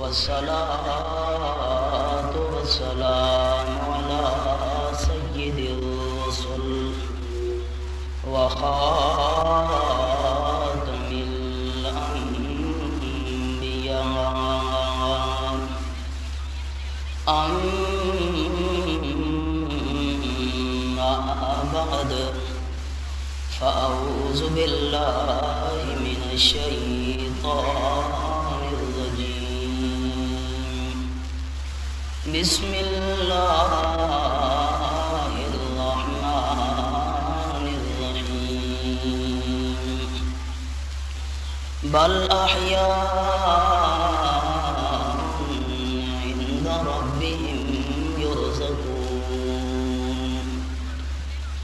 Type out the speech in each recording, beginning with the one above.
والصلاة والسلام على سيد الرسل وخاتم الأنبياء أما بعد فأعوذ بالله من الشيطان الرجيم بسم الله الرحمن الرحيم بل أحياء عند ربهم يرزقون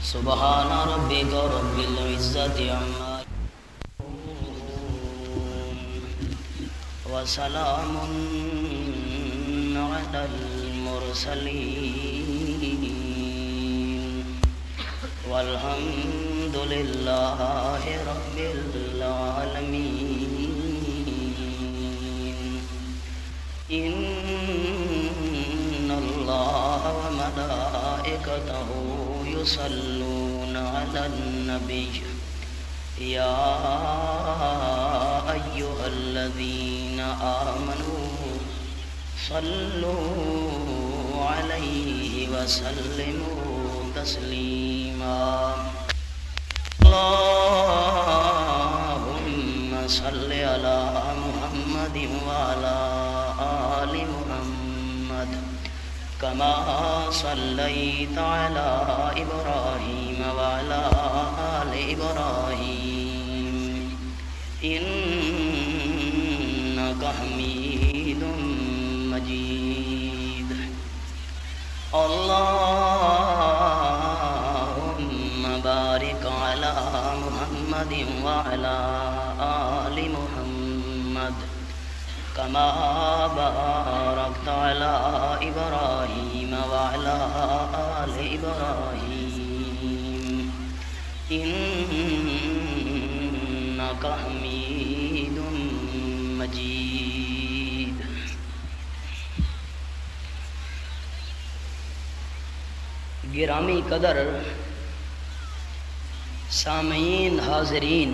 سبحان ربك رب العزة عما يصفون وسلام على المرسلين والحمد لله رب العالمين إن الله وملائكته يصلون على النبي يا أيها الذين آمنوا صلوا عليه وسلموا تسليما اللهم صل على محمد وعلى آل محمد كما صليت على إبراهيم وعلى آل إبراهيم إنك حميد مجيد اللهم بارك على محمد وعلى آل محمد كما باركت على إبراهيم وعلى آل إبراهيم إنك حميد مجيد گرامی قدر سامعین، حاضرین،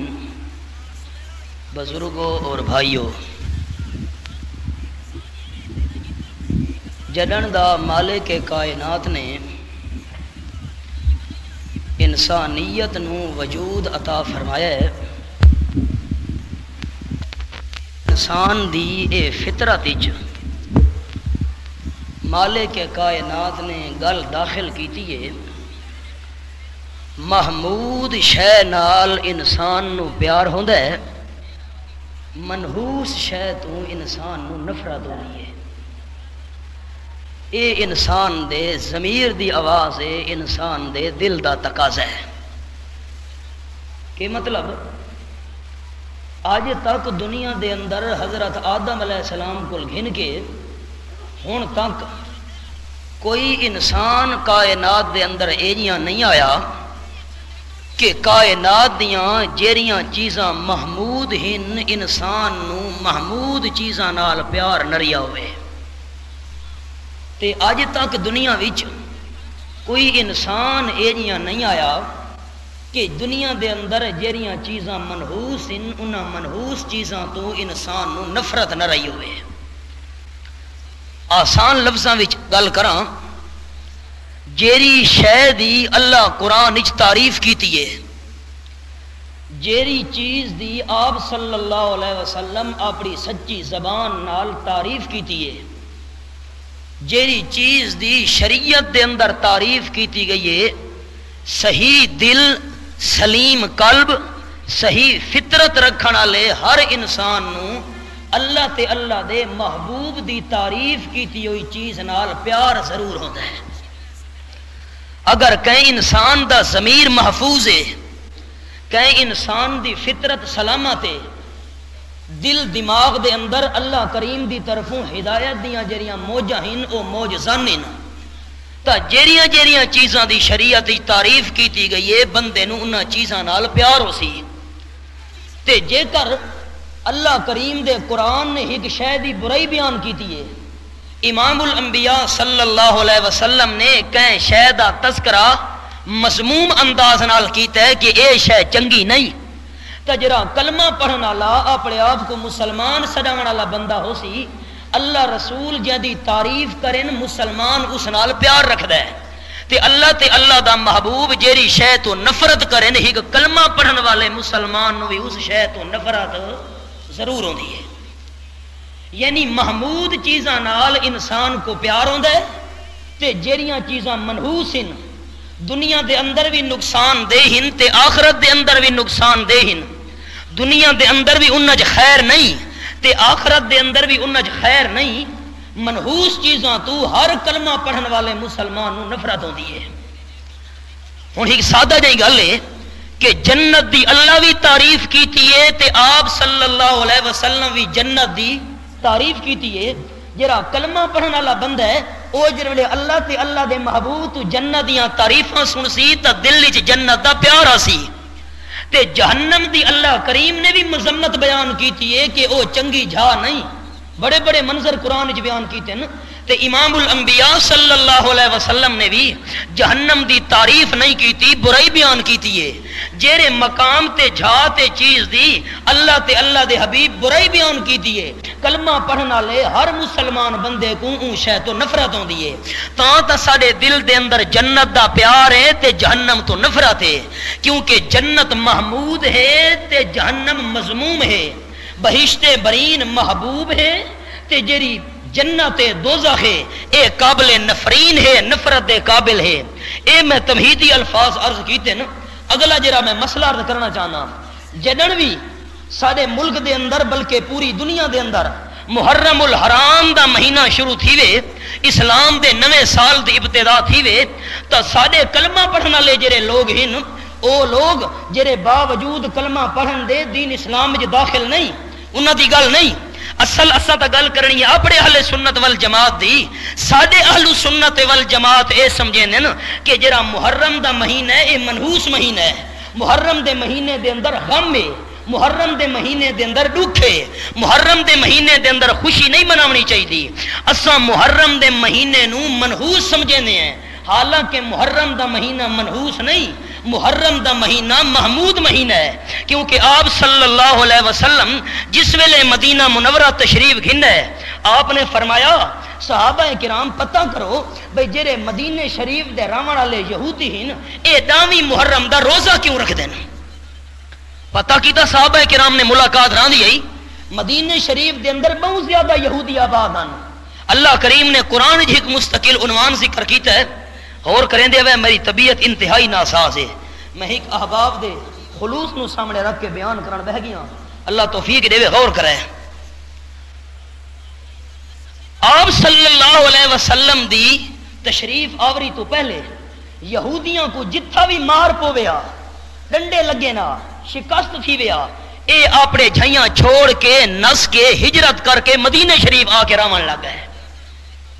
بزرگوں اور بھائیوں، جدن دا مالک کائنات نے انسانیت نو وجود عطا فرمایا ہے۔ انسان دی اے فطرت وچ مالک کائنات نے گل داخل کیتی ہے، محمود شے نال انسان نو پیار ہوندا ہے، منحوس شے تو انسان نو نفرت ہوندی ہے۔ اے انسان دے ضمیر دی آواز ہے، انسان دے دل دا تقاضا ہے۔ کہ مطلب آج تک دنیا دے اندر حضرت آدم علیہ السلام کو گھن کے ہن تک کوئی انسان کائنات دے اندر ایجیاں نہیں آیا کہ کائنات دیاں جیریاں چیزاں محمود ہن انسان نو محمود چیزاں نال پیار نریا ہوئے۔ تے اج تک دنیا وچ کوئی انسان ایجیاں نہیں آیا کہ دنیا دے اندر جیریاں چیزاں منحوس ہیں انہاں منحوس چیزاں تو انسان نو نفرت نہ رہی ہوئے۔ آسان لفظاں وچ گل کراں، جیری شے دی اللہ قرآن وچ تعریف کیتی ہے، جیری چیز دی آپ صلی اللہ علیہ وسلم اپنی سچی زبان نال تعریف کیتی ہے، جیری چیز دی شریعت دے اندر تعریف کیتی گئی ہے، صحیح دل، سلیم قلب، صحیح فطرت رکھن والے ہر انسان نو اللہ تے اللہ دے محبوب دی تعریف کیتی ہوئی چیز نال پیار ضرور ہوتا ہے۔ اگر کہیں انسان دا ضمیر محفوظ ہے، کہیں انسان دی فطرت سلامت ہے، دل دماغ دے اندر اللہ کریم دی طرفوں ہدایت دیاں جڑیاں موجاں ہن او موجزان ہن، تا جیریاں جیریاں چیزاں دی شریعت دی تعریف کیتی گئی ہے، بندے نو انہاں چیزاں نال پیار ہو سی۔ تے جے کر اللہ کریم دے قرآن نے ایک شے دی برائی بیان کیتی ہے. امام الانبیاء صلی اللہ علیہ وسلم نے کہیں شے دا تذکرہ مضموم انداز نال کیتا ہے کہ اے شے چنگی نہیں. تے جڑا کلمہ پڑھن والا اپنے آپ کو مسلمان سجاون والا بندہ ہو سی، اللہ رسول جدی تعریف کرن مسلمان اس نال پیار رکھدا ہے. تے اللہ دا محبوب جیری شے تو نفرت کرن ایک کلمہ پڑھن والے مسلمان نو بھی اس شے تو نفرت ضرور ہوندی ہے. یعنی محمود چیزاں نال انسان کو پیار ہوندا ہے تے جیڑیاں چیزاں منحوس ہیں دنیا دے اندر بھی نقصان دہ ہن تے آخرت دے اندر بھی نقصان دہ ہن. دنیا دے اندر بھی انج خیر نہیں تے آخرت دے اندر بھی انج خیر نہیں. منحوس چیزاں تو ہر کلمہ پڑھن والے مسلمان نو نفرت ہوندی ہے. ہن ایک سادہ جہی گل ہے کہ جنت دی اللہ بھی تعریف کیتی ہے تے آپ صلی اللہ علیہ وسلم بھی جنت دی تعریف کیتی ہے. جڑا کلمہ پڑھن والا بندہ ہے او جڑے اللہ تے اللہ دے محبوب تو جنت دیاں تعریفاں سن سی تے دل وچ جنت دا پیار آسی. تے جہنم دی اللہ کریم نے بھی مذمت بیان کیتی ہے کہ او چنگی جھا نہیں. بڑے بڑے منظر قرآن وچ بیان کیتے ہیں. تے امام الانبیاء صلی اللہ علیہ وسلم نے بھی جہنم دی تعریف نہیں کیتی، برائی بیان کیتی ہے. جیرے مقام تے جھا تے چیز دی اللہ تے اللہ دے حبیب برائی بیان کیتی ہے. کلمہ پڑھن والے ہر مسلمان بندے کو اون شے تو نفرت ہوندی ہے. تا ساڈے دل دے اندر جنت دا پیار ہے تے جہنم تو نفرت ہے. کیونکہ جنت محمود ہے تے جہنم مذموم ہے. بہشت برین محبوب ہے تے جری جنت دوزخ ہے اے قابل نفرین ہے، نفرت دے قابل ہے. اے میں تمہیدی الفاظ عرض کیتے نا. اگلا جرا میں مسئلہ عرض کرنا چاہنا، جدن بھی سارے ملک دے اندر بلکہ پوری دنیا دے اندر محرم الحرام دا مہینہ شروع تھی وے، اسلام دے نویں سال دی ابتدا تھی وے، تا سارے کلمہ پڑھن والے جڑے لوگ ہن او لوگ جڑے باوجود کلمہ پڑھن دے دین اسلام وچ داخل نہیں، انہاں دی گل نہیں. اصل اساں تا گل کرنی ہے اپنے اہل سنت والجماعت دی. ساڈے اہل سنت والجماعت اے سمجھیندے نا کہ جڑا محرم دا مہینہ ہے اے منحوس مہینہ ہے. محرم دے مہینے دے اندر غم ہے، محرم دے مہینے دے اندر دکھ ہے، محرم دے مہینے دے اندر خوشی نہیں مناونی چاہیے. اساں محرم دے مہینے نو منحوس سمجھیندے ہیں، حالانکہ محرم دا مہینہ منحوس نہیں، محرم دا مہینہ محمود مہینہ ہے. کیونکہ آپ صلی اللہ علیہ وسلم جس ویلے مدینہ منورہ تشریف گھندا ہے آپ نے فرمایا صحابہ کرام پتہ کرو بھئی جڑے مدینہ شریف دے راون والے یہودی ہن اے داویں محرم دا روزہ کیوں رکھ دین؟ پتہ کیتا صحابہ کرام نے ملاقات راندی آئی مدینہ شریف دے اندر بہت زیادہ یہودی آباد ہیں. اللہ کریم نے قرآن وچ ایک مستقل عنوان ذکر کیتا ہے اور کریں دے ہوئے میری طبیعت انتہائی ناساز ہے. میں ایک احباب دے خلوص نو سامنے رکھ کے بیان کرن بہ گیا، اللہ توفیق دے غور کرے. آپ صلی اللہ علیہ وسلم دی تشریف آوری تو پہلے یہودیاں کو جتھا بھی مار پویا، ڈنڈے لگے نا، شکست تھی ویا، اے اپنے جھیاں چھوڑ کے نس کے ہجرت کر کے مدینہ شریف آ کے راون لگ گئے.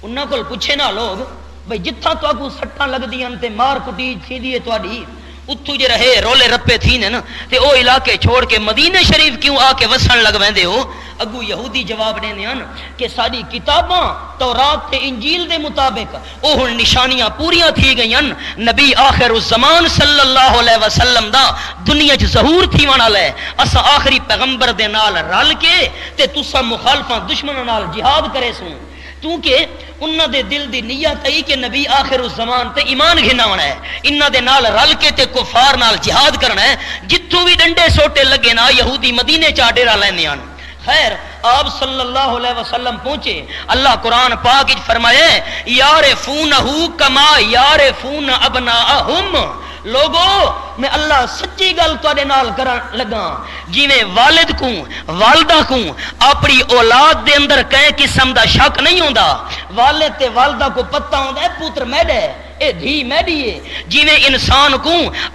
انہاں کول پوچھے نا لوگ بھئی جتھا تو کو سٹاں لگ دیاں تے مار کٹی تھی دی تواڈی اتھو جے رہے رولے رپے تھی نا تے او علاقے چھوڑ کے مدینہ شریف کیوں آ کے وسن لگ ویندے ہو؟ اگو یہودی جواب دیندے ہیں کہ ساری کتاباں تورات تے انجیل دے مطابق او ہن نشانیاں پوریاں تھی گئیاں، نبی آخر الزمان صلی اللہ علیہ وسلم دا دنیا وچ ظہور تھی والا ہے. اساں آخری پیغمبر دے نال رل کے تے تساں مخالفاں دشمناں نال جہاد کرے سوں. کیونکہ انہاں دے دل دی نیت ہے کہ نبی آخر الزمان تے ایمان گھناونا ہے، انہاں دے نال رل کے تے کفار نال جہاد کرنا ہے. جتھوں بھی ڈنڈے سوٹے لگے نا یہودی مدینے چا ڈیرا لیندے ہیں. خیر آپ صلی اللہ علیہ وسلم پہنچے، اللہ قرآن پاک وچ فرمایا یارفونہ کما یارفون ابناءہم. لوگو میں اللہ سچی گل تواڈے نال کرن لگا، جویں والد کو والدہ کو اپنی اولاد دے اندر کئی قسم دا شک نہیں ہوندا، والد تے والدہ کو پتہ ہوندا ہے پتر میڈا ہے اے دھی میڈی ہے، جویں انسان کو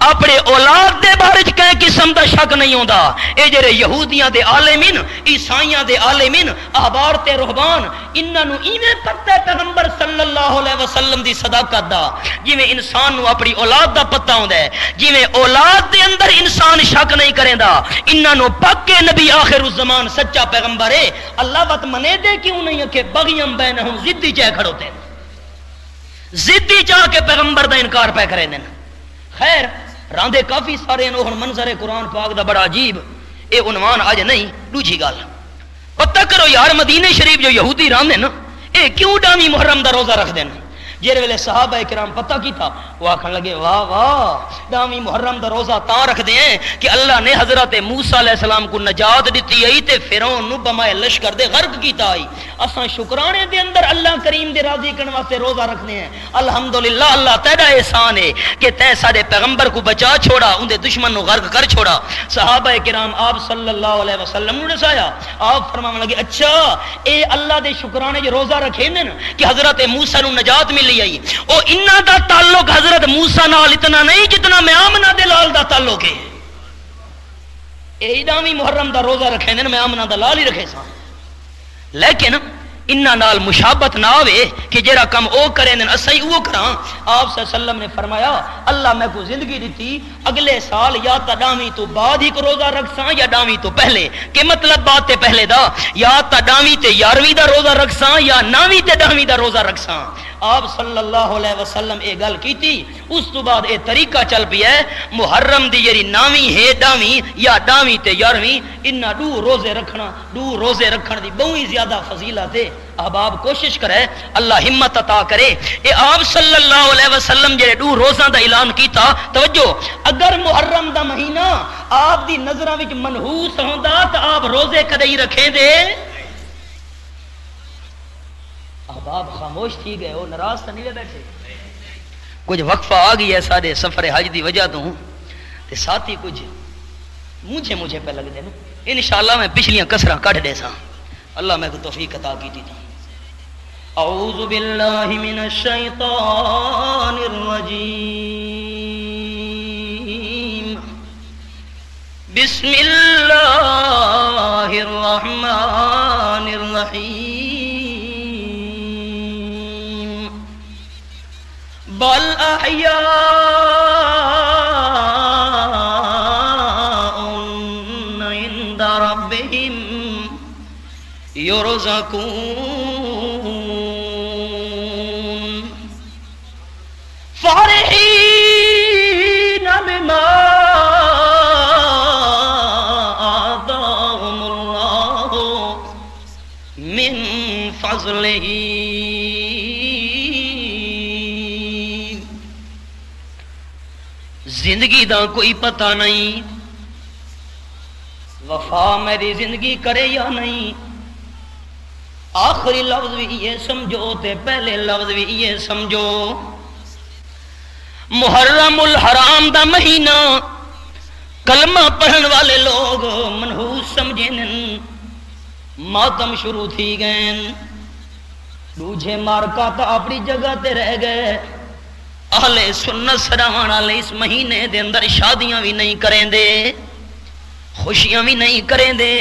اپنے اولاد دے بارے وچ کئی قسم دا شک نہیں ہوندا. اے جڑے یہودیاں دے عالمین، عیسائیاں دے عالمین، احبار تے رہبان، انہاں نو ایویں پتہ ہے پیغمبر صلی اللہ علیہ وسلم دی صداقت دا، جویں انسان نو اپنی اولاد دا پتہ ہوندا ہے، جویں اولاد دے اندر انسان شک نہیں کریں دا انہاں نو پکے نبی آخر الزمان سچا پیغمبر ہے اللہ وت منے دے کیوں نہیں کہ بغیم بینہم ضدی چاہ کھڑوتے ضدی چاہ کے پیغمبر دا انکار پہ کرے دین خیر راندے کافی سارے نو ہن منظر قرآن پاک دا بڑا عجیب اے عنوان اج نہیں دوجی گل پتہ کرو یار مدینے شریف جو یہودی راندے نا اے کیوں ڈامی محرم دا روزہ رکھ دین جیرے ویلے صحابہ کرام پتہ کی تھا وہ آکھن لگے واہ واہ ڈامی محرم دا روزہ تاں رکھ دیں کہ اللہ نے حضرت موسیٰ علیہ السلام کو نجات دیتی آئی تے فرعون نو بمائے لشکر دے غرق کیتا آئی اساں شکرانے دے اندر اللہ کریم دے راضی کرنے واسطے روزہ رکھنے ہیں الحمدللہ اللہ تیرا احسان ہے کہ تے سارے پیغمبر کو بچا چھوڑا ان دے دشمن نو غرق کر چھوڑا صحابہ کرام آپ صلی اللہ علیہ وسلم نے دسایا آپ فرمانے لگے اچھا اے اللہ دے شکرانے جو روزہ رکھے نے کہ حضرت موسیٰ نو نجات ملی آئی او انہاں دا تعلق حضرت موسیٰ نال اتنا نہیں جتنا میں آمنہ دے لال دا تعلق ہے اے ڈامی محرم دا روزہ رکھے نے میں آمنہ دا لال ہی رکھے سا لیکن انہاں نال مشابت نہ ہوئے کہ جیرا کم او کرے نے اسائی او کراں آپ صلی اللہ علیہ وسلم نے فرمایا اللہ میں کو زندگی دیتی اگلے سال یا تا ڈامی تو بعد ہی کو روزہ رکھساں یا ڈامی تو پہلے کہ مطلب بات تے پہلے دا یا تا ڈامی تے 11ویں دا روزہ رکھساں یا 9ویں تے 10ویں دا روزہ رکھساں آپ صلی اللہ علیہ وسلم اے گل کی تھی اس تو بعد اے طریقہ چل پیا ہے محرم دی جری 9ویں ہے 10ویں یا 10ویں تے 11ویں انہاں دو روزے رکھن دی بہت زیادہ فضیلت ہے احباب کوشش کرے اللہ ہمت عطا کرے اے آپ صلی اللہ علیہ وسلم جڑے دو روزاں دا اعلان کیتا توجہ اگر محرم دا مہینہ آپ دی نظراں وچ منحوس ہوندا تے آپ روزے کدی رکھے دے احباب خاموش تھی گئے ہو ناراض تو نہیں بیٹھے کچھ وقفہ آ گئی ہے سارے سفر حج دی وجہ تو تے ساتھی کچھ مجھے پہ لگ دے نا انشاءاللہ میں پچھلیاں کسراں کٹ دے سا اللہ میں کو توفیق عطا کی تھی اعوذ باللہ من الشیطان الرجیم بسم اللہ الرحمن الرحیم بل احیاء عند ربهم يرزقون فرحين بما آتاهم الله من فضله زندگی دا کوئی پتہ نہیں وفا میری زندگی کرے یا نہیں آخری لفظ بھی یہ سمجھو تے پہلے لفظ بھی یہ سمجھو محرم الحرام دا مہینہ کلمہ پڑھن والے لوگ منحوس سمجھیں ماتم شروع تھی گئے دوجھے مارکا تا اپنی جگہ تے رہ گئے اہل سنت سراوان والے اس مہینے دے اندر شادیاں بھی نہیں کریں دے خوشیاں بھی نہیں کریں دے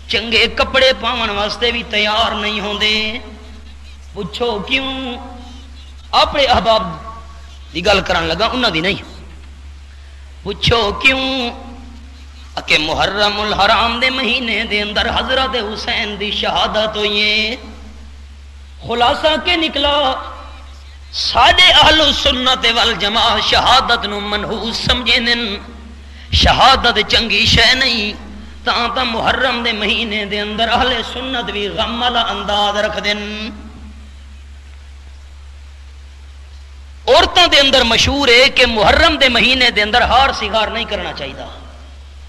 چنگے کپڑے پاون واسطے بھی تیار نہیں ہوندے پوچھو کیوں اپنے احباب دی گل کرن لگا انہاں دی نہیں پوچھو کیوں کہ محرم الحرام دے مہینے دے اندر حضرت حسین دی شہادت ہوئی ہے خلاصہ کے نکلا ساڈے اہل سنت والجماعت شہادت نو منحوس سمجھے نن شہادت چنگی شے نہیں تا محرم دے مہینے دے اندر اہل سنت بھی غم والا انداز رکھ دن عورتوں دے اندر مشہور ہے کہ محرم دے مہینے دے اندر ہار سنگار نہیں کرنا چاہیے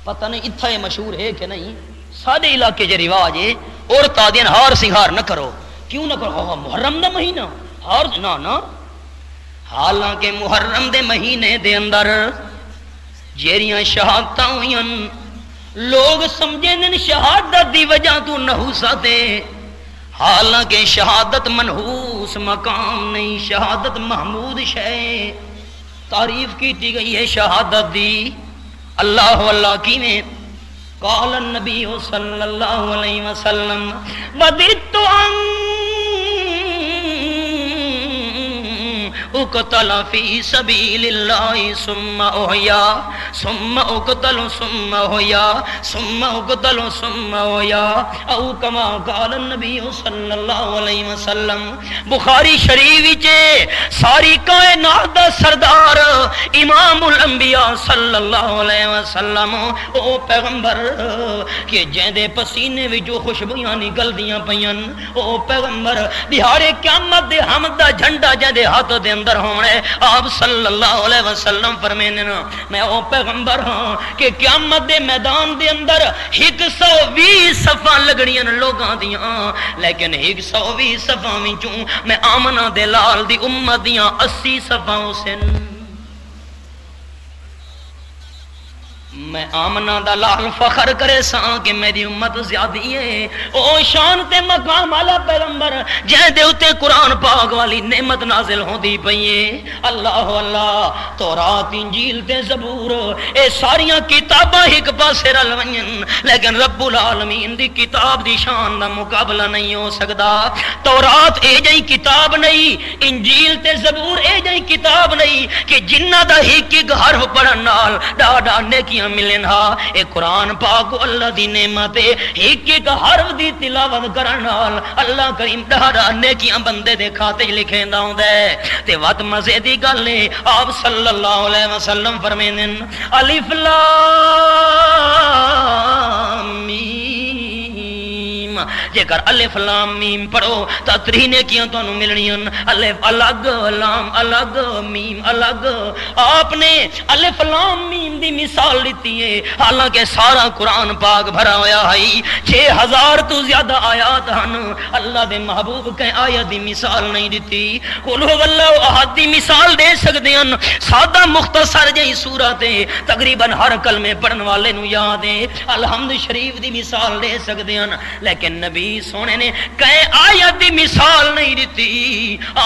پتہ نہیں اتھا یہ مشہور ہے کہ نہیں سارے علاقے جو رواج ہے عورتاں دین ہار سنگار نہ کرو کیوں نہ کرو محرم دا مہینہ ہار نہ حالانکہ محرم دے مہینے دے اندر جیریاں شہادتاں ہوئیں لوگ سمجھیں شہادت دی وجہ تو نحوست ہے حالانکہ شہادت منحوس مقام نہیں شہادت محمود شے تعریف کی گئی ہے شہادت دی اللہ اللہ کی میں قال النبی صلی اللہ علیہ وسلم وددت ان اقتل فی سبیل اللہ ثم احیا ثم اقتل ثم احیا ثم اقتل ثم احیا او کما قال النبی صلی اللہ علیہ وسلم۔ بخاری شریف وچ ساری کائنات دا سردار امام الانبیاء صلی اللہ علیہ وسلم او پیغمبر کہ جیندے پسینے وچوں خوشبویاں نکلدیاں پیاں، او پیغمبر دیہاڑے قیامت دے حمد دا جھنڈا جیندے ہاتھ دے اندر ہونا ہے، آپ صلی اللہ علیہ وسلم فرمینے نا میں او پیغمبر ہاں کہ قیامت دے میدان دے اندر 120 صفاں لگڑیاں لوگاں دیاں، لیکن 120 صفاں وچوں میں آمنہ دے لال دی امت دیاں 80 صفاں حسین، میں آمنہ دا لال فخر کرے ساں کہ میری امت زیادی ہے۔ او شان تے مقام والا پیغمبر جہاں دے اتے قرآن پاک والی نعمت نازل ہوندی پئی ہے، اللہ اللہ تورات انجیل تے زبور اے ساریاں کتاباں ایک پاسے رل ونجن، لیکن رب العالمین دی کتاب دی شان دا مقابلہ نہیں ہو سکدا۔ تورات اے جئی کتاب نہیں، انجیل تے زبور اے جئی کتاب نہیں کہ جنہ دا ایک ایک حرف پڑھن نال ڈاڈا نیکیاں ملن ہا، اے قرآن پاک اللہ دی نعمت ہے، ایک ایک حرف دی تلاوت کرن نال اللہ کریم ڈاڈا نیکیاں بندے دے کھاتے لکھیندا ہوندا ہے۔ تے وت مزے دی گل ہے، آپ صلی اللہ علیہ وسلم فرمیندے الف لام میم، جے کر الف لام میم پڑھو تا 3 نیکیاں تانوں ملنیاں، الف الگ لام الگ میم الگ۔ آپ نے الف لام میم دی مثال لیتی ہے، حالانکہ سارا قرآن پاک بھرا ہویا ہے، 6000 تو زیادہ آیات ہن، اللہ دے محبوب کہ آیت دی مثال نہیں دیتی۔ قل هو اللہ احد دی مثال دے سکدے ہن، سادہ مختصر جہی سورت ہے، تقریباً ہر کلمے پڑھن والے نو یاد ہے، الحمد شریف دی مثال دے سکدے ہن، لیکن نبی سونے نے کہ آیت دی مثال نہیں دیتی،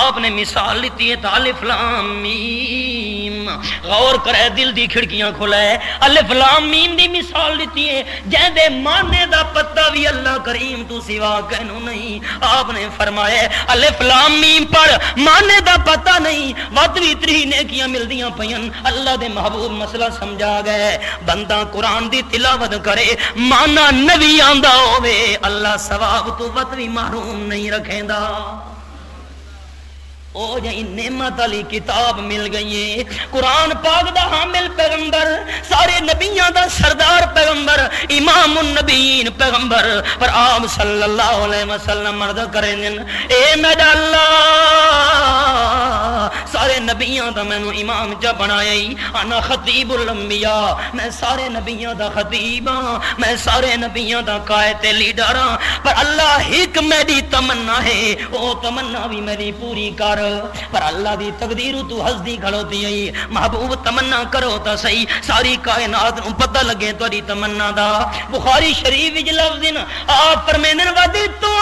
آپ نے مثال لیتی ہے الف لام میم۔ غور کرے دل دی کھڑکیاں کھلائے، الف لام میم دی مثال دیتی ہے جہاں دے معنی دا پتہ بھی اللہ کریم تو سوا کہنو نہیں۔ آپ نے فرمایا الف لام میم پڑھ، معنی دا پتہ نہیں، وقت بھی 3 نیکیاں ملدیاں پئین۔ اللہ دے محبوب مسئلہ سمجھا گئے، بندہ قرآن دی تلاوت کرے معنی نبی آندا ہوے، اللہ ثواب تو وقت بھی محروم نہیں رکھیں دا۔ او جہی نعمت علی کتاب مل گئی ہے، قرآن پاک دا حامل پیغمبر، سارے نبیاں دا سردار پیغمبر، امام النبیین پیغمبر، پر آپ صلی اللہ علیہ وسلم مرد کریں اے میرا اللہ سارے نبیاں دا میں امام جا بنایا ہی، انا خطیب الانبیاء، میں سارے نبیاں دا خطیب ہاں، میں سارے نبیاں دا قائد لیڈر ہاں، پر اللہ ایک میری تمنا ہے، او تمنا بھی میری پوری کر، پر اللہ دی تقدیر تو ہسدی کھڑوتی ہے، محبوب تمنا کرو تا صحیح، ساری کائنات نو پتہ لگے تہاڈی تمنا دا۔ بخاری شریف وچ لفظ آپ فرمیندے ودیتو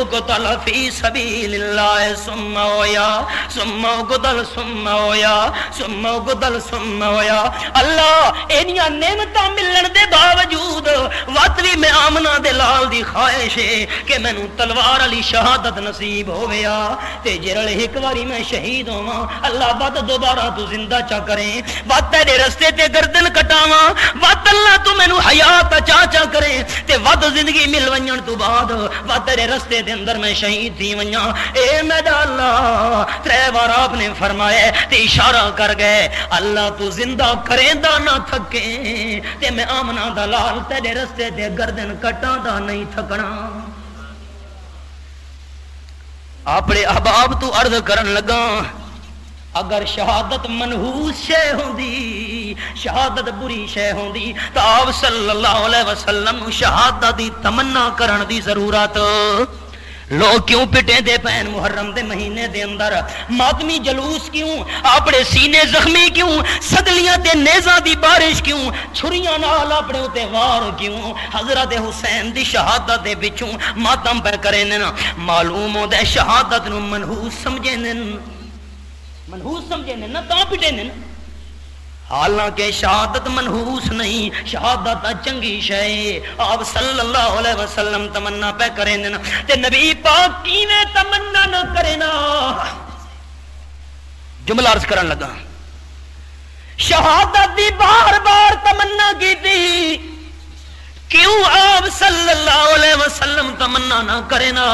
اقتل فی سبیل اللہ ثم ہویا ثم اقتل ثم ہویا ثم اقتل ثم ہویا۔ اللہ اینیاں نعمتاں ملن دے باوجود وقت بھی میں آمنہ دے لال دی خواہش ہے کہ مینوں تلوار علی شہادت نصیب ہویا، تے جرل ایک واری میں شہید ہوواں، اللہ بات دوبارہ تو زندہ چا کریں، بات تیرے رستے تے گردن کٹاواں، بات اللہ تو مینوں حیات چا کریں، تے وقت زندگی مل ونجن تو بعد بات تیرے رستے دے اندر میں شہید تھی ونجاں، اے میرا اللہ 3 بار آپ نے فرمایا تے اشارہ کر گئے، اللہ تو زندہ کریں دا نہ تھکے، تے میں آمنہ دا لال تیرے رستے دے گردن کٹاں دا نہیں تھکنا۔ اپنے احباب تو عرض کرن لگا، اگر شہادت منحوس شے ہوندی، شہادت بری شے ہوندی، تو آپ صلی اللہ علیہ وسلم شہادت دی تمنا کرن دی ضرورت۔ لوگ کیوں پٹیں دے پین محرم دے مہینے دے اندر، ماتمی جلوس کیوں، اپنے سینے زخمی کیوں، سدلیاں تے نیزاں دی بارش کیوں، چھریاں نال اپنے اتے وار کیوں، حضرت حسین دی شہادت دے بچوں ماتم پہ کریں نا، معلوم ہو دے شہادت نو منحوس سمجھیں نا، منحوس سمجھیں نا تا پٹیں نا۔ حالانکہ شہادت منحوس نہیں، شہادت چنگی شے۔ آپ صلی اللہ علیہ وسلم تمنا پہ کریں نا تے نبی پاک کیویں تمنا نہ کرے نا۔ جملہ عرض کرن لگا، شہادت دی بار بار تمنا کی تھی، کیوں آپ صلی اللہ علیہ وسلم تمنا نہ کرے نا؟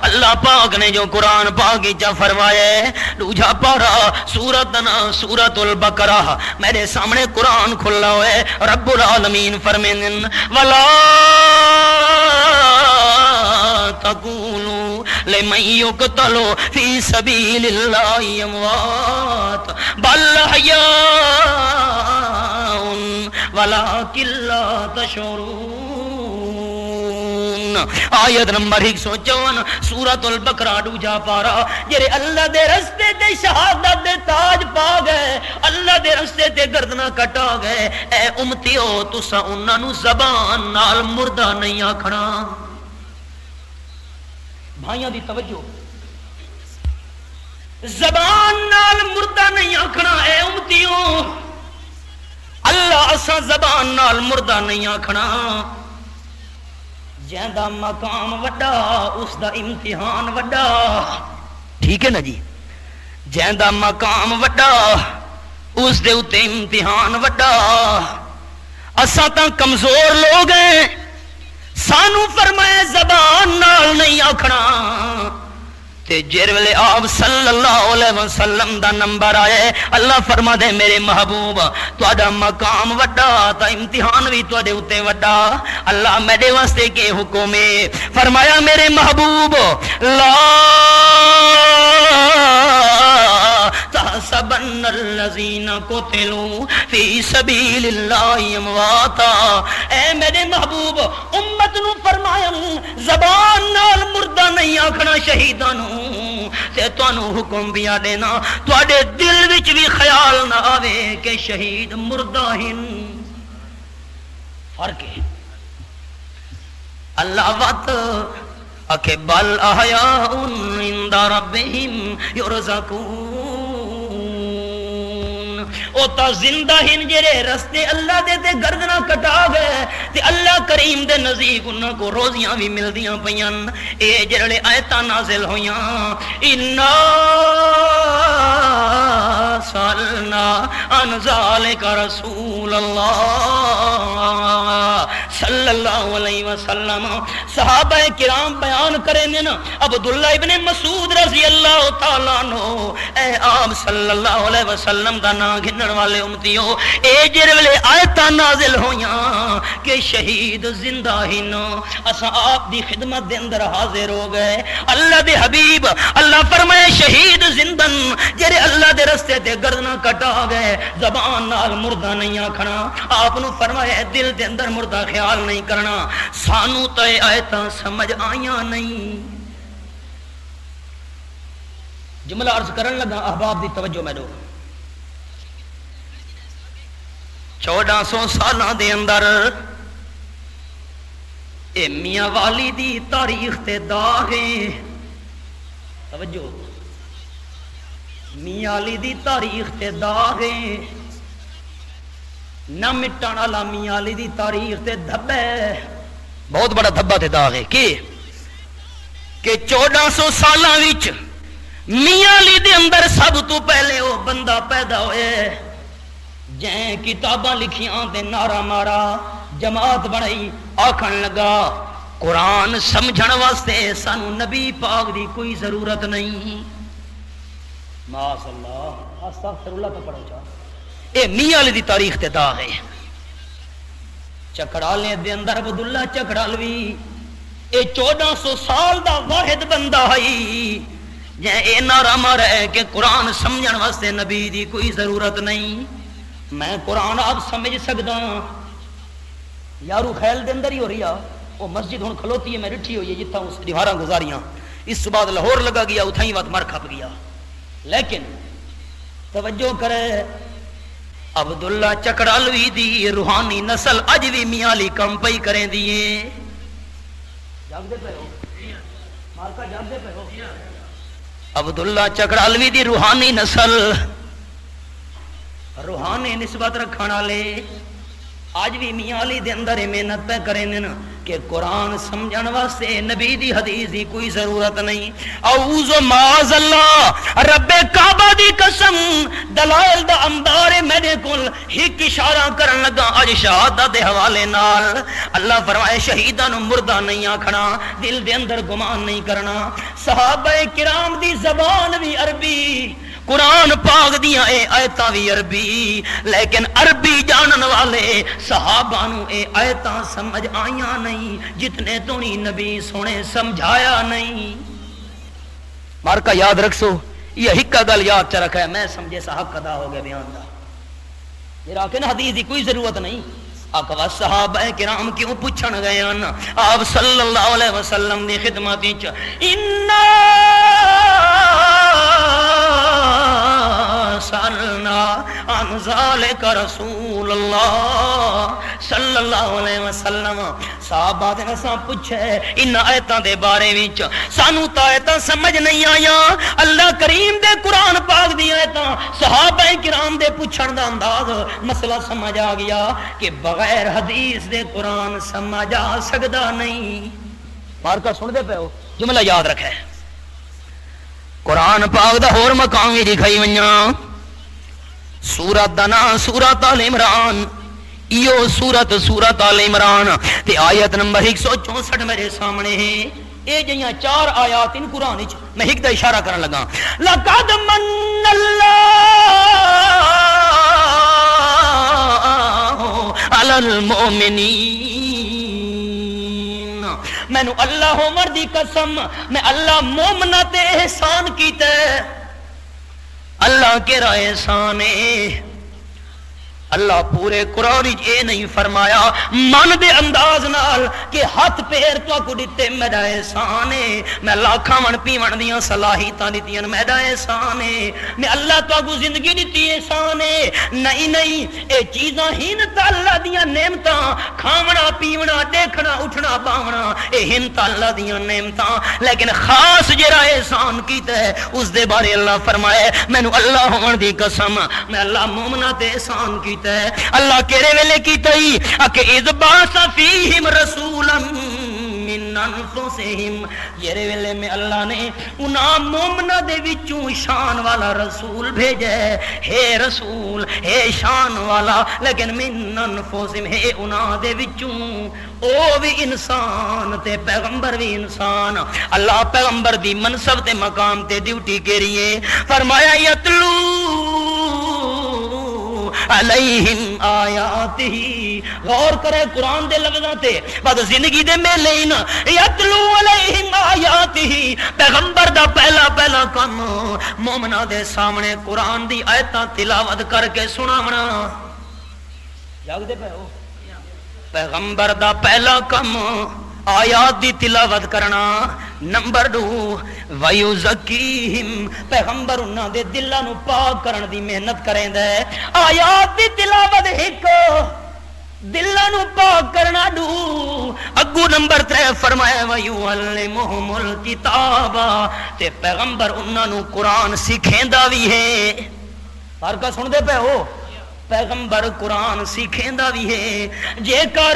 اللہ پاک نے جو قرآن پاک چا فرمایا ہے، دوجا پارا سورت نا سورت البقرہ، میرے سامنے قرآن کھلا ہوئے، رب العالمین فرمائیں ولا تقولوا لمن يقتل في سبيل الله اموات بل احياء ولكن لا تشعرون۔ آیت نمبر 154 سورۃ البقرہ دوجا پارا، جڑے اللہ دے رستے تے شہادت دے تاج پا گئے، اللہ دے رستے تے گردناں کٹا گئے، اے امتیو تساں انہاں نو زبان نال مردہ نہیں آکھنا۔ بھائیاں دی توجہ، زبان نال مردہ نہیں آکھنا، اے امتیوں اللہ اساں زبان نال مردہ نہیں آکھنا۔ جیندا مقام وڈا اس دا امتحان وڈا، ٹھیک ہے نا جی؟ جیندا مقام وڈا اس دے اتے امتحان وڈا۔ اساں تاں کمزور لوگ ہیں، سانو فرمائے زبان نال نہیں آکھنا، تے جر ویلے آپ صلی اللہ علیہ وسلم دا نمبر آئے، اللہ فرما دے میرے محبوب تہاڈا مقام وڈا تا امتحان بھی تہاڈے اوتے وڈا۔ اللہ میرے واسطے کے حکم ہے، فرمایا میرے محبوب لا تحسبن الذین قتلوا فی سبیل اللہ امواتا۔ اے میرے محبوب امت نو فرمایا زبان نال مردہ نہیں آکھنا شہیداں نو، تے تانوں حکم بھی دینا تواڈے دل وچ بھی خیال نہ آوے کہ شہید مردہ ہن۔ فرق ہے اللہ وات اکے بل احیاء عند ربہم یرزقون، او تا زندہ ہن جڑے رستے اللہ دے تے گردنا کٹا گئے تے اللہ کریم دے نزدیک انہاں کو روزیاں بھی ملدیاں پیاں۔ اے جڑے آیتاں نازل ہویاں انا سالنا ان ذالک رسول اللہ صلی اللہ علیہ وسلم۔ صحابہ کرام بیان کریں نا عبداللہ ابن مسعود رضی اللہ تعالیٰ عنہ، اے آپ صلی اللہ علیہ وسلم دا نا گھنن والے امتیو، اے جر ویلے آیتاں نازل ہویاں کہ شہید زندہ ہی نو، اساں آپ دی خدمت دے اندر حاضر ہو گئے۔ اللہ دے حبیب اللہ فرمائے شہید زندن جڑے اللہ دے رستے تے گردنا کٹا گئے، زبان نال مردہ نہیں آکھنا، آپ نو فرمایا دل دے اندر مردہ خیال نہیں کرنا۔ سانو تے آیتاں سمجھ آیاں نہیں۔ جملہ عرض کرن لگا احباب دی توجہ میں دو، 1400 سالاں دے اندر اے میاں والی دی تاریخ تے داغ ہے، توجہ، میاں علی دی تاریخ تے داغ ہے، نہ مٹن والا میاں علی دی تاریخ تے دھبا ہے، بہت بڑا دھبا تے داغ ہے کہ 1400 سالاں وچ میاں علی دے اندر سب تو پہلے وہ بندہ پیدا ہوئے جائیں کتاباں لکھیاں تے نعرہ مارا، جماعت بنائی، آکھن لگا قرآن سمجھن واسطے سانو نبی پاک دی کوئی ضرورت نہیں۔ ماس اللہ استغفر اللہ تو پڑھو چاہ، اے میاں علی دی تاریخ تے داغ ہے۔ چکڑالے دے اندر عبداللہ چکڑالوی اے 1400 سال دا واحد بندہ ہے جائیں اے نعرہ مارا ہے کہ قرآن سمجھن واسطے نبی دی کوئی ضرورت نہیں۔ میں قرآن آپ سمجھ سکتا ہوں یارو خیل دے اندر ہی ہو رہی ہے، وہ مسجد ہن کھلوتی ہے میں رٹھی ہوئی ہے جتھا اس دیواراں گزاریاں، اس بعد لاہور لگا گیا اتھائی وقت مر کھپ گیا، لیکن توجہ کرے عبداللہ چکڑالوی دی روحانی نسل اج بھی میاں علی کم پئی کریں دیئے، جاگ دے پہ ہو مارکا، جاگ دے پہ ہو، عبداللہ چکڑالوی دی روحانی نسل روحانی نسبت رکھن والے اج بھی میاں علی دے اندر محنت پہ کریں کہ قرآن سمجھن واسطے نبی دی حدیث دی کوئی ضرورت نہیں. اعوذ معاذ اللہ رب کعبہ دی قسم دلائل دا انبار میرے کول ایک اشارہ کرن لگا اج شہادت دے حوالے نال. اللہ فرمائے شہیداں نو مردہ نہیں آکھنا، دل دے اندر گمان نہیں کرنا. صحابہ کرام دی زبان بھی عربی، قرآن پاک دیاں اے آیتاں بھی عربی، لیکن عربی جانن والے صحابہ نو اے آیتاں سمجھ آئیاں نہیں جتنے تو نبی سونے سمجھایا نہیں. مارکا یاد رکھسو، یہ ہکا گل یاد چ رکھا ہے، میں سمجھے سا حق ادا ہو گیا بیان دا. میرا کہ حدیث دی کوئی ضرورت نہیں. آقا صحابہ کرام کیوں پوچھن گئے ان آپ صلی اللہ علیہ وسلم دی خدمت وچ انا سالنا عن ذالک رسول اللہ صلی اللہ علیہ وسلم. صحابہ نے اساں پوچھے ان آیتاں دے بارے وچ، سانو تا آیتاں سمجھ نہیں آیا. اللہ کریم دے قرآن پاک دی آیتاں صحابہ کرام دے پوچھن دا انداز مسئلہ سمجھ آ گیا کہ بغیر حدیث دے قرآن سمجھ آ سکدا نہیں. مارکا سن دے پے ہو، جملہ یاد رکھے. قرآن پاک دا ہور مقام وی دکھائی ونجاں. سورت دا نام سورت آل عمران، ایو سورت آل عمران تے آیت نمبر 164 میرے سامنے ہے. اے جیاں 4 آیات ان قرآن وچ میں ایک دا اشارہ کرن لگا. لقد من اللہ علی المؤمنین، مینو اللہ عمر دی قسم میں اللہ مومنہ تے احسان کیتا ہے. اللہ کے رائے احسان ہے. اللہ پورے قرآن یہ نہیں فرمایا من دے انداز نال کہ ہاتھ پیر تو کو دیتے میرا احسان ہے، میں اللہ کھاون پیون دیاں صلاحیتاں دتیاں میرا احسان ہے، میں اللہ تو کو زندگی دتی احسان ہے. نہیں نہیں، اے چیزاں ہن تے اللہ دیاں نعمتاں، کھاونا پیونا دیکھنا اٹھنا باونا اے ہن تے اللہ دیاں نعمتاں، لیکن خاص جڑا احسان کیتا ہے اس دے بارے اللہ فرمایا مینوں اللہ ہون دی قسم میں اللہ مومناں تے احسان کیتا. اللہ کیڑے ویلے کیتا ہی کہ اذ بعث فیہم رسولا من انفسہم، جڑے ویلے میں اللہ نے انہاں مومناں دے وچوں شان والا رسول بھیجا ہے رسول ہے شان والا، لیکن من انفسہم ہے انہاں دے وچوں او بھی انسان تے پیغمبر بھی انسان. اللہ پیغمبر دی منصب تے مقام تے ڈیوٹی کیریے فرمایا یتلو علیہم آیاتہی. غور کرے قرآن دے لفظاں تے بعد زندگی دے میلے ہی نا یتلو علیہم آیاتہی. پیغمبر دا پہلا کام مومنہ دے سامنے قرآن دی آیتاں تلاوت کر کے سناونا. جاگ دے پہ ہو، پیغمبر دا پہلا کام آیات دی تلاوت کرنا. نمبر 2 وَيُزَكِّيهِمْ، پیغمبر انہاں دے دلاں نو پاک کرن دی محنت کریندا ہے. آیات دی تلاوت ایک، دلاں نو پاک کرنا 2. اگو نمبر 3 فرمایا وَيُعَلِّمُهُمُ الْكِتَابَ، تے پیغمبر انہاں نو قرآن سکھیندا بھی ہے. فرق سن دے پے ہو، پیغمبر قرآن سکھیندا بھی ہے. جے کر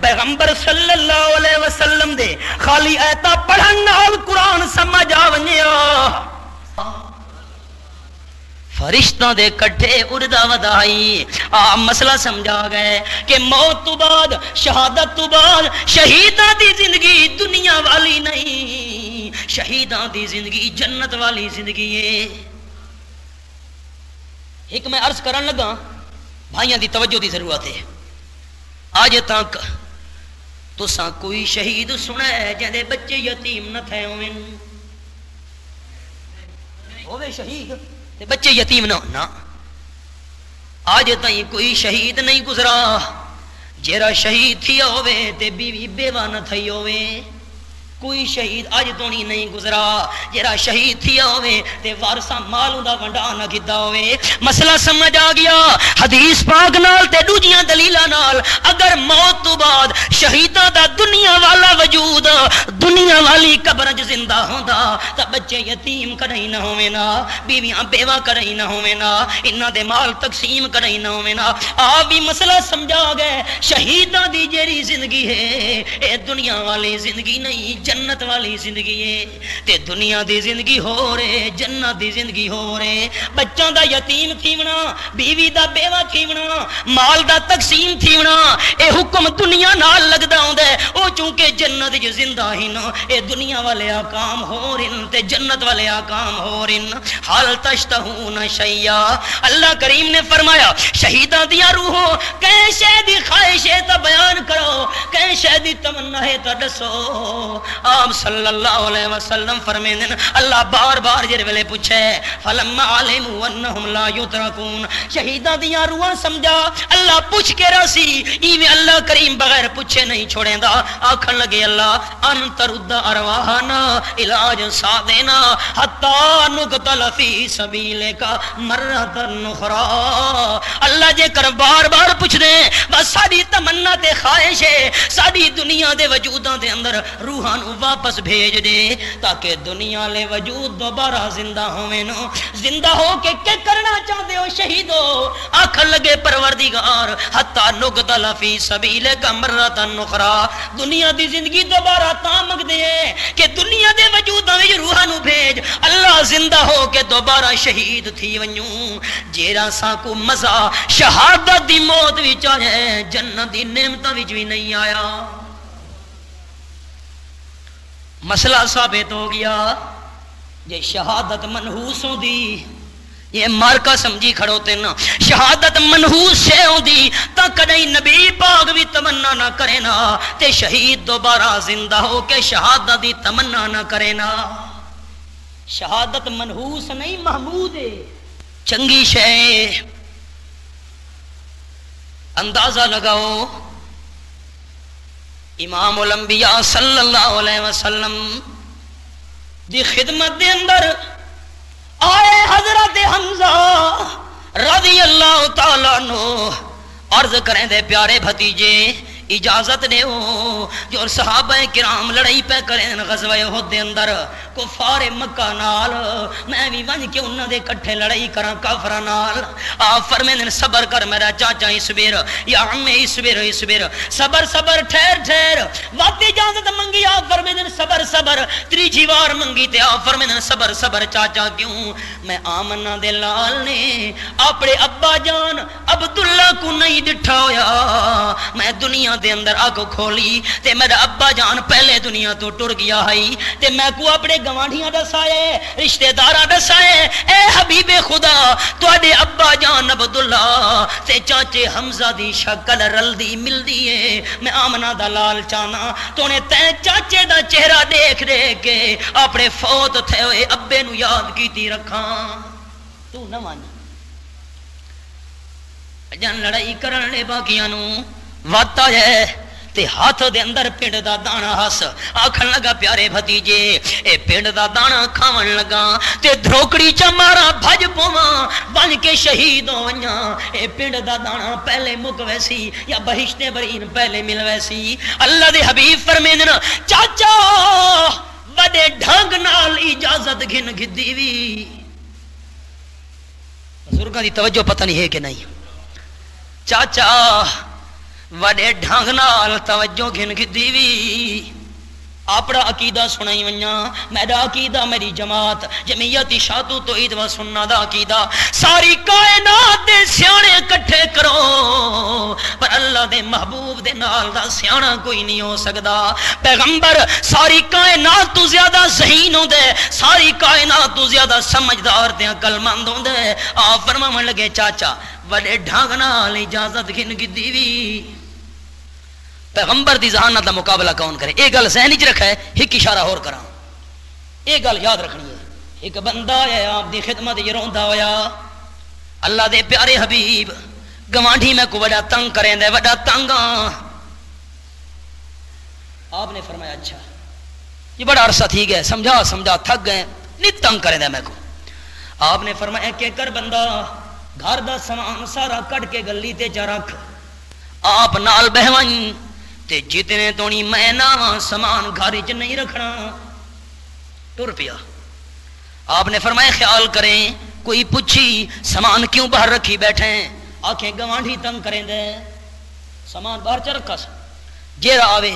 پیغمبر صلی اللہ علیہ وسلم دے خالی آیتاں پڑھن نال قرآن سمجھ آ ونجیا، فرشتاں دے کٹھے اڑدا ودائی. مسئلہ سمجھا گئے کہ موت تو بعد، شہادت تو بعد شہیداں دی زندگی دنیا والی نہیں، شہیداں دی زندگی جنت والی زندگی ہے. ایک میں عرض کرن لگا، بھائیاں دی توجہ دی ضرورت ہے. آج تک تساں کوئی شہید سنا ہے جہدے بچے یتیم نہ تھے ہوئے شہید تے بچے یتیم نہ ہونا. آج تائیں کوئی شہید نہیں گزرا جیرا شہید تھی ہوئے تے بیوی بیوہ نہ تھی ہوئے. کوئی شہید اج تو نہیں گزرا جیرا شہید تھیا ہوئے تے وارثاں مال دا ونڈا نہ کیتا ہوئے. مسئلہ سمجھ آ گیا حدیث پاک نال تے دوجیاں دلیلاں نال. اگر موت تو بعد شہیداں دا دنیا والا وجود، دنیا والی بھی قبر چ زندہ ہوندا تے بچے یتیم کدی نہ ہوویں نا، بیویاں بیوہ کدی نہ ہوویں نا، انہاں دے مال تقسیم کدی نہ ہوویں نا۔ آپ بھی مسئلہ سمجھا گئے شہیداں دی جیڑی زندگی ہے اے دنیا والی زندگی نہیں، جنت والی زندگی ہے۔ تے دنیا دی زندگی ہو رہے، جنت دی زندگی ہو رہے، بچوں دا یتیم تھیونا، بیوی دا بیوہ تھیونا، مال دا تقسیم تھیونا، اے حکم دنیا نال لگدا ہوندا ہے۔ او چونکہ جنت جو زندہ ہی نا، اے دنیا والے آکام ہو رہن تے جنت والے آکام ہو رہن۔ حال تشتہون شیئا، اللہ کریم نے فرمایا شہیداں دیاں روحوں کہیں شے دی خواہش ہے تا بیان کرو، کہیں شے دی تمنا ہے تا دسو۔ آپ صلی اللہ علیہ وسلم فرمیندن اللہ بار بار جے ویلے پوچھے فلما علموا انہم لا یترکون، شہیداں دیاں روحاں سمجھا اللہ پوچھ کے راسی، ایویں اللہ کریم بغیر پوچھے نہیں چھوڑیں دا۔ آکھن لگے اللہ ان ترد ارواحنا علاج سادنا حتی نقتل فی سبیلک مرۃ اخری، اللہ جے کر بار بار پوچھ دیں بس ساری تمنا تے خواہش ہے ساری دنیا دے وجوداں دے اندر روحاں نو واپس بھیج دے تاکہ دنیا لے وجود دوبارہ زندہ ہوئے نو۔ زندہ ہو کے کیا کرنا چاہتے ہو شہیدو؟ آکھن لگے پروردگار حتی نقتل فی سبیلک مرۃ اخری، دنیا دی زندگی دوبارہ تا مگدے ہیں کہ دنیا دے وجوداں وچ روحاں نو بھیج، اللہ زندہ ہو کے دوبارہ شہید تھی ونجوں۔ جیڑا سا کو مزہ شہادت دی موت وچ آیا جنت دی نعمتاں وچ بھی نہیں آیا۔ مسئلہ ثابت ہو گیا یہ شہادت منحوس ہوں دی، یہ مارکا سمجھی کھڑوتے نا، شہادت منحوس شے ہوں دی تا کدی نبی پاک بھی تمنا نہ کرے نا، تے شہید دوبارہ زندہ ہو کے شہادت دی تمنا نہ کرے نا۔ شہادت منحوس نہیں محمود ہے، چنگی شے۔ اندازہ لگاؤ امام الانبیاء صلی اللہ علیہ وسلم دی خدمت دے اندر آئے حضرت حمزہ رضی اللہ تعالیٰ عنہ، عرض کریں دے پیارے بھتیجے اجازت دے ہو جو صحابہ کرام لڑائی پہ کریں غزوہ احد دے اندر کفار مکہ نال، میں بھی ون کے انہاں دے کٹھے لڑائی کراں کافراں نال۔ آپ فرمیندن صبر کر میرا چاچا اصبر یا عم اصبر اصبر، صبر صبر ٹھہر ٹھہر، وقت اجازت منگی آپ فرمیندن صبر صبر، تریجی وار منگی تے آپ فرمیندن صبر صبر چاچا کیوں؟ میں آمنہ دے لال نے اپنے ابا جان عبداللہ کو نہیں ڈٹھا ہویا، میں دنیا دے اندر آگ کھولی تے میرا ابا جان پہلے دنیا تو ٹر گیا ہے تے میں کو اپنے گوانڈیاں دسائے رشتہ داراں دسائے اے حبیب خدا تواڈے ابا جان عبداللہ تے چاچے حمزہ دی شکل رلدی ملدی ہے، میں آمنہ دا لال چانا تو نے تے چاچے دا چہرہ دیکھ دیکھ کے اپنے فوت تھے ہوئے ابے نو یاد کیتی رکھاں۔ تو نہ مانی جان لڑائی کرنے باقیاں نو وقت آئے تے ہاتھ دے اندر پنڈ دا دانا ہس، آکھن لگا پیارے بھتیجے اے پنڈ دا دانا کھاون لگا تے دھروکڑی چا مارا بھج پواں بن کے شہید ہو ونجاں، اے پنڈ دا دانا پہلے مک ویسی یا بہشت برین پہلے مل ویسی۔ اللہ دے حبیب فرمیندن چاچا بڑے ڈھنگ نال اجازت گھن گدی وی، بزرگاں دی توجہ پتہ نہیں ہے کہ نہیں، چاچا وڈے ڈھنگ نال توجہ گھن گدی وی، اپنا عقیدہ سنائی ونجاں، میرا عقیدہ میری جماعت جمعیت اشاعت توحید و سنت دا عقیدہ ساری کائنات دے سیانے کٹھے کرو پر اللہ دے محبوب دے نال دا سیانا کوئی نہیں ہو سکدا۔ پیغمبر ساری کائنات تو زیادہ ذہین ہوندے، ساری کائنات تو زیادہ سمجھدار تے عقل مند ہوندے۔ آپ فرماون لگے چاچا وڈے ڈھنگ نال اجازت گھن گدی وی، پیغمبر دی ذہانت دا مقابلہ کون کرے؟ ایک گل ذہن وچ رکھے، ایک اشارہ اور کراں، ایک گل یاد رکھنی ہے۔ ایک بندہ ہے آپ دی خدمت وچ روندا ہویا، اللہ دے پیارے حبیب گوانڈی میں کو بڑا تنگ کریں دے، بڑا تنگاں۔ آپ نے فرمایا اچھا یہ بڑا عرصہ تھی گئے، سمجھا سمجھا تھک گئے، نہیں تنگ کریں دے میں کو۔ آپ نے فرمایا کہ کر بندہ گھر دا سامان سارا کٹ کے گلی تے جا رکھ، آپ نال بہون تے جتنے تونی میں نہ سامان گھر وچ نہیں رکھنا، ٹر پیا. آپ نے فرمایا خیال کریں کوئی پوچھی سامان کیوں باہر رکھی بیٹھے ہیں؟ آنکھیں گوانڈی تنگ کریں دے سامان باہر چ رکھا سا جیرا آوے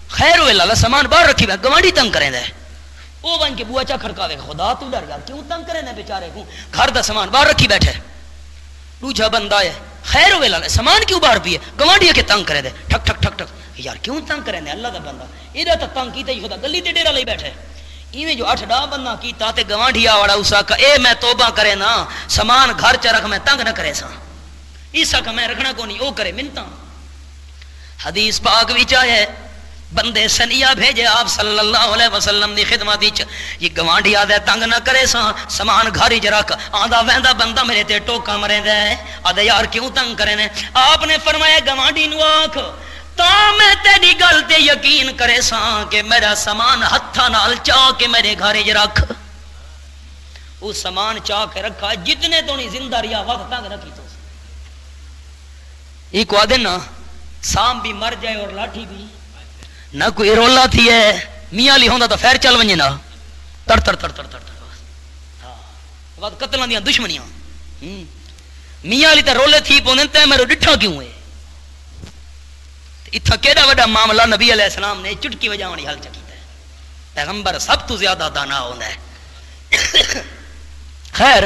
خیر ہوئے لالا سامان باہر رکھی بیٹھے گوانڈی تنگ کریں دے وہ بن کے بوا چا کھڑکاوے خدا تو ڈر یار کیوں تنگ کریں دے بیچارے کو گھر دا سامان باہر رکھی بیٹھے. دوجا بندہ ہے خیر ہوئے لالا سامان کیوں باہر پیے گوانڈی کے تنگ کریں دے ٹھک ٹھک ٹھک ٹھک یار کیوں تنگ کریں دے اللہ دا بندہ ادھر تو تنگ کیتا ہی خدا گلی تے ڈیرا لئی بیٹھے ایویں جو 8-10 بندہ کیتا تے گوانڈیا والا اسا کہ اے میں توبہ کرے نا سامان گھر چ رکھ میں تنگ نہ کرے سا عیسا کہ میں رکھنا کو نہیں او کرے منتا. حدیث پاک وچ آیا بندے سنیا بھیجے آپ صلی اللہ علیہ وسلم دی خدمت وچ یہ گوانڈیا دے تنگ نہ کرے سا سامان گھر وچ رکھ آندا ویندا بندہ میرے تے ٹوکا مرے دے آدھے یار کیوں تنگ کرے نے. آپ نے فرمایا گوانڈی نو آکھ تا میں تیری گل تے یقین کرے سا کہ میرا سامان ہتھاں نال چا کے میرے گھر وچ رکھ. وہ سامان چا کے رکھا جتنے تو نہیں زندہ رہیا وقت تنگ رکھی تو ایک آدھے نا سام بھی مر جائے اور لاٹھی بھی نہ کوئی رولا تھی ہے میاں لی ہوندا تو خیر چل ونجے نا تر تر تر تر تر ہاں وقت قتلاں دیاں دشمنیاں میاں لی تے رولے تھی پوندے تے میرے ڈٹھا کیوں ہے. اتھا کیڑا وڈا معاملہ نبی علیہ السلام نے چٹکی وجاونی حل چکیتا ہے. پیغمبر سب تو زیادہ دانا ہوندا ہے. خیر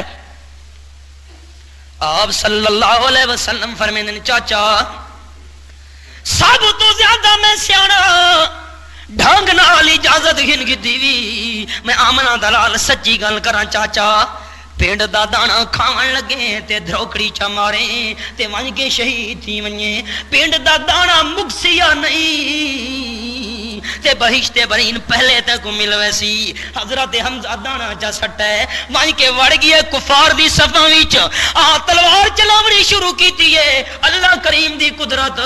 آپ صلی اللہ علیہ وسلم فرمیندے چاچا سب تو زیادہ میں سیاڑا ڈھنگ نال اجازت گھن گدی وی میں آمنا دلال سچی گل کراں چاچا پینڈ دا دانا کھاون لگے تے دھروکڑی چا مارے تے ون کے شہید تھی ونجے پینڈ دا دانا مکسیا نہیں تے بہشت برین پہلے تک مل ویسی حضرت حمزہ دانا جا سٹے ون کے وڑ گئے کفار دی صفاں وچ تلوار چلاونی شروع کیتی ہے. اللہ کریم دی قدرت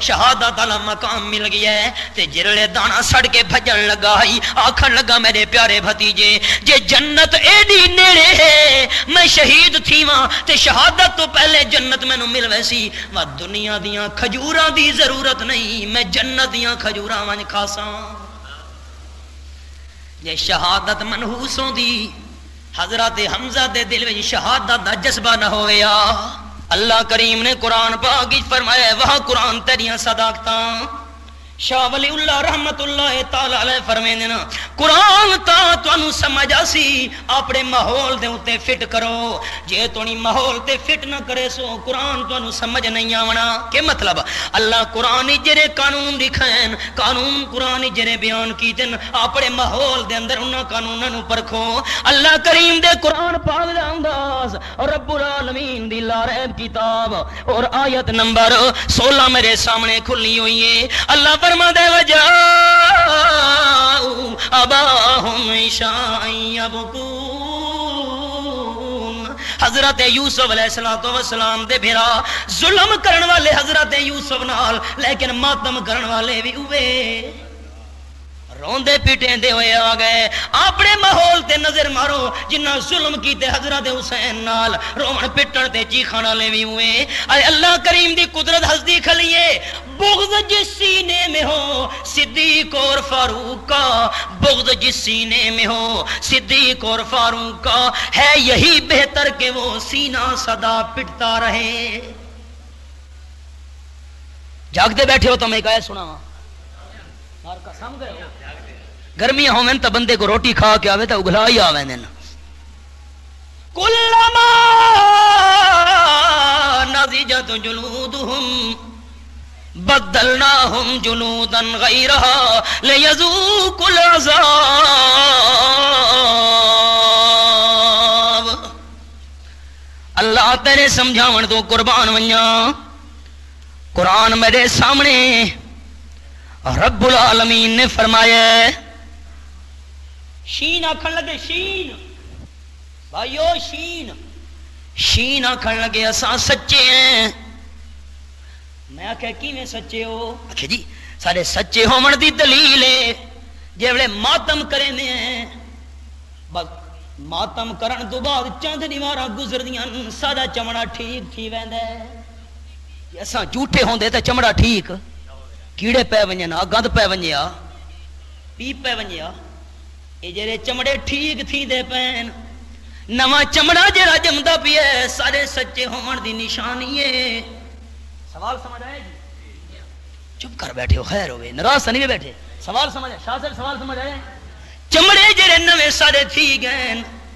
شہادت والا مقام مل گیا ہے تے جرلے دانا سڑ کے بھجن لگا ہی آکھن لگا میرے پیارے بھتیجے جے جنت ایڈی نیڑے ہے میں شہید تھی وہاں تے شہادت تو پہلے جنت میں نو مل ویسی وہ دنیا دیاں کھجوراں دی ضرورت نہیں میں جنت دیاں کھجوراں ون کھاساں. یہ شہادت منحوسوں دی حضرت حمزہ دے دل میں شہادت دا جذبہ نہ ہو گیا. اللہ کریم نے قرآن پاک فرمایا وہاں قرآن تیریاں صداقتاں شاہ ولی اللہ رحمت اللہ تعالی علیہ فرمیندے نا قرآن تا تانوں سمجھ آسی اپنے ماحول دے اوتے فٹ کرو جے تونی ماحول تے فٹ نہ کرے سو قرآن تانوں سمجھ نہیں آونا. کہ مطلب اللہ قرآن جڑے قانون لکھین قانون قرآن جڑے بیان کیتن اپنے ماحول دے اندر انہاں قانوناں نو پرکھو. اللہ کریم دے قرآن پاک دا انداز رب العالمین دی لا ریب کتاب اور آیت نمبر 16 میرے سامنے کھلی ہوئی ہے. اللہ فرما دے وجاؤ اباہم عشاء یبکون حضرت یوسف علیہ السلام دے بھرا ظلم کرن والے حضرت یوسف نال لیکن ماتم کرن والے بھی ہوئے روندے پیٹیں دے ہوئے آ گئے. اپنے ماحول تے نظر مارو جنہ ظلم کیتے حضرت حسین نال رومن پٹن تے چیخان والے بھی ہوئے. اے اللہ کریم دی قدرت ہستی کھلیے بغض جس سینے میں ہو صدیق اور فاروق کا بغض جس سینے میں ہو صدیق اور فاروق کا ہے یہی بہتر کہ وہ سینہ سدا پٹتا رہے. جاگتے بیٹھے ہو تو میں کہے سنا گرمیاں ہوئیں تو بندے کو روٹی کھا کے آوے تو اگلا ہی آوے دن کلما نضجت جلودہم بدلناہم جلودا غیرہا لیذوقوا العذاب. اللہ تیرے سمجھاون تو قربان ونجاں قرآن میرے سامنے رب العالمین نے فرمایا شین آکھن لگے شین بھائیو شین شین آکھن لگے اساں سچے ہیں. میں آکھے کیویں سچے ہو؟ آکھے جی سارے سچے ہون دی دلیل ہے جے ماتم کریندے ہیں ماتم کرن تو بعد چند دیواراں گزردیاں ساڈا چمڑا ٹھیک تھی ویندا ہے. اساں جھوٹے ہوندے تے چمڑا ٹھیک کیڑے پے ونجے نا گند پے ونجے آ پیپ پے ونجے آ یہ جڑے چمڑے ٹھیک تھی دے پین نواں چمڑا جڑا جمدا پیا سارے سچے ہون دی نشانی ہے. سوال سمجھ آیا جی؟ چپ کر بیٹھے ہو خیر ہوئے ناراض نہیں بیٹھے. سوال سمجھ شاہ صاحب سوال سمجھ آیا؟ چمڑے جڑے نویں سارے تھی گئے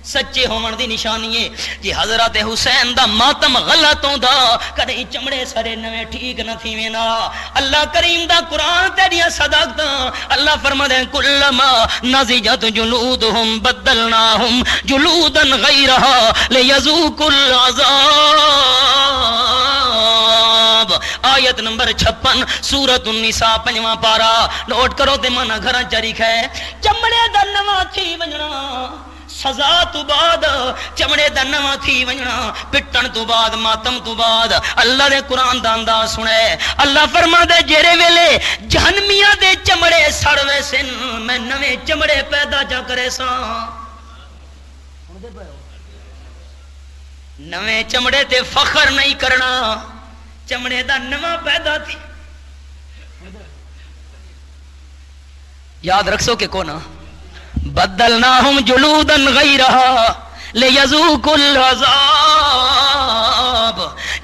سچے ہون دی نشانی ہے جی. حضرت حسین دا ماتم غلط ہوندا کدی چمڑے سارے نویں ٹھیک نہ تھی وینا. اللہ کریم دا قرآن تیریاں صداقتاں اللہ فرماندے کلما نضجت جلودہم بدلناہم جلودا غیرہا لیذوقوا العذاب. آیت نمبر 56 سورۃ النساء 5واں پارا نوٹ کرو تے من گھراں چ لکھا ہے چمڑے دا نواں تھی ونجنا سزا تو بعد چمڑے دا نواں تھی ونجنا پٹن تو بعد ماتم تو بعد. اللہ نے قرآن دا انداز سنے اللہ فرما دے جیرے ویلے جہنمیاں دے چمڑے سڑوے سن میں نویں چمڑے پیدا جا کرے سا. نویں چمڑے تے فخر نہیں کرنا چمڑے دا نواں پیدا تھی. یاد رکھسو کہ کونا بدلناہم جلودا غیرہا لیذوقوا العذاب.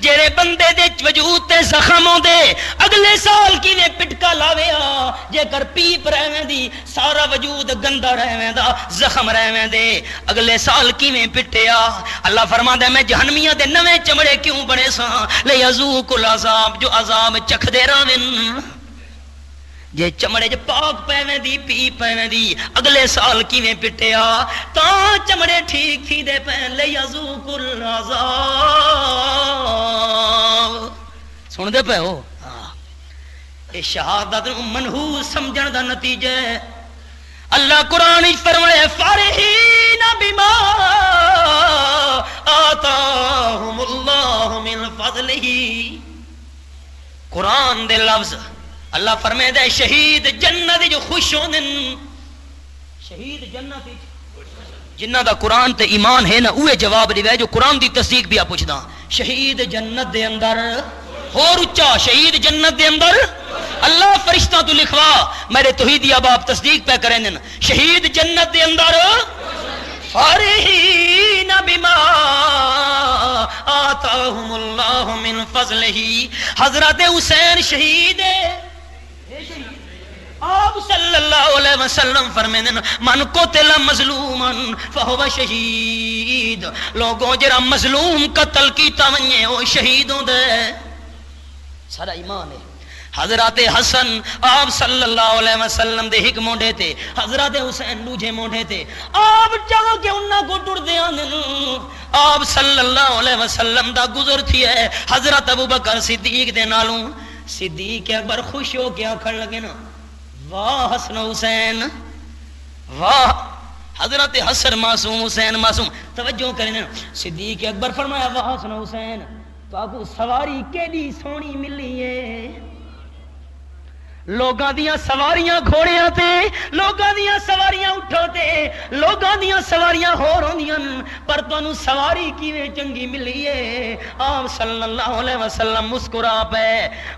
جڑے بندے دے وجود تے زخم ہوندے اگلے سال کیویں پٹکا لاویا جے کر پیپ رہویں دی سارا وجود گندا رہویں دا زخم رہویں دے اگلے سال کیویں پٹیا. اللہ فرماندا میں جہنمیاں دے نویں چمڑے کیوں بنے ساں لیذوقوا العذاب جو عذاب چکھدے رہون. جے چمڑے ج پاک پیویں دی پی پیویں دی اگلے سال کیویں پٹیا تا چمڑے ٹھیک تھی دے پین لیذوقوا العذاب. سن دے پے ہو اے شہادت منحوس سمجھن دا نتیجہ ہے. اللہ قرآن وچ فرمایا فرحین بما آتاہم اللہ من فضلہ. قرآن دے لفظ اللہ فرمائے دے شہید جنت جو خوش ہوندن شہید جنت جنہ دا قرآن تے ایمان ہے نا اوے جواب دیوے جو قرآن دی تصدیق بھی آپ پوچھدا. شہید جنت دے اندر اور اچا شہید جنت دے اندر اللہ فرشتہ تو لکھوا میرے توحیدی اب آپ تصدیق پہ کریں دن شہید جنت دے اندر فرحین بما آتاہم اللہ من فضلہ. حضرت حسین شہید ہے آپ صلی اللہ علیہ وسلم فرمیدن من قتل مظلوما فہو شہید. لوگوں جرا مظلوم قتل کیتا ونجے وہ شہیدوں دے سارا ایمان ہے. حضرت حسن آپ صلی اللہ علیہ وسلم دے ایک مونڈے تھے حضرت حسین دوجے مونڈے تھے. آپ چاہو کہ انہاں کو ٹر دے آندن آپ صلی اللہ علیہ وسلم دا گزر تھی ہے حضرت ابوبکر صدیق دے نالوں. صدیق اکبر خوش ہو کے آکھن لگے نا واہ حسن حسین واہ حضرت حسن معصوم حسین معصوم. توجہ کریں صدیق اکبر فرمایا واہ حسن حسین تو آپ کو سواری کیڑی سونی ملی ہے. لوگاں دیاں سواریاں گھوڑیاں تے لوگاں دیاں سواریاں اٹھو تے لوگاں دیاں سواریاں ہور ہوندیاں پر تانوں سواری کیویں چنگی ملی ہے. آپ صلی اللہ علیہ وسلم مسکرا پے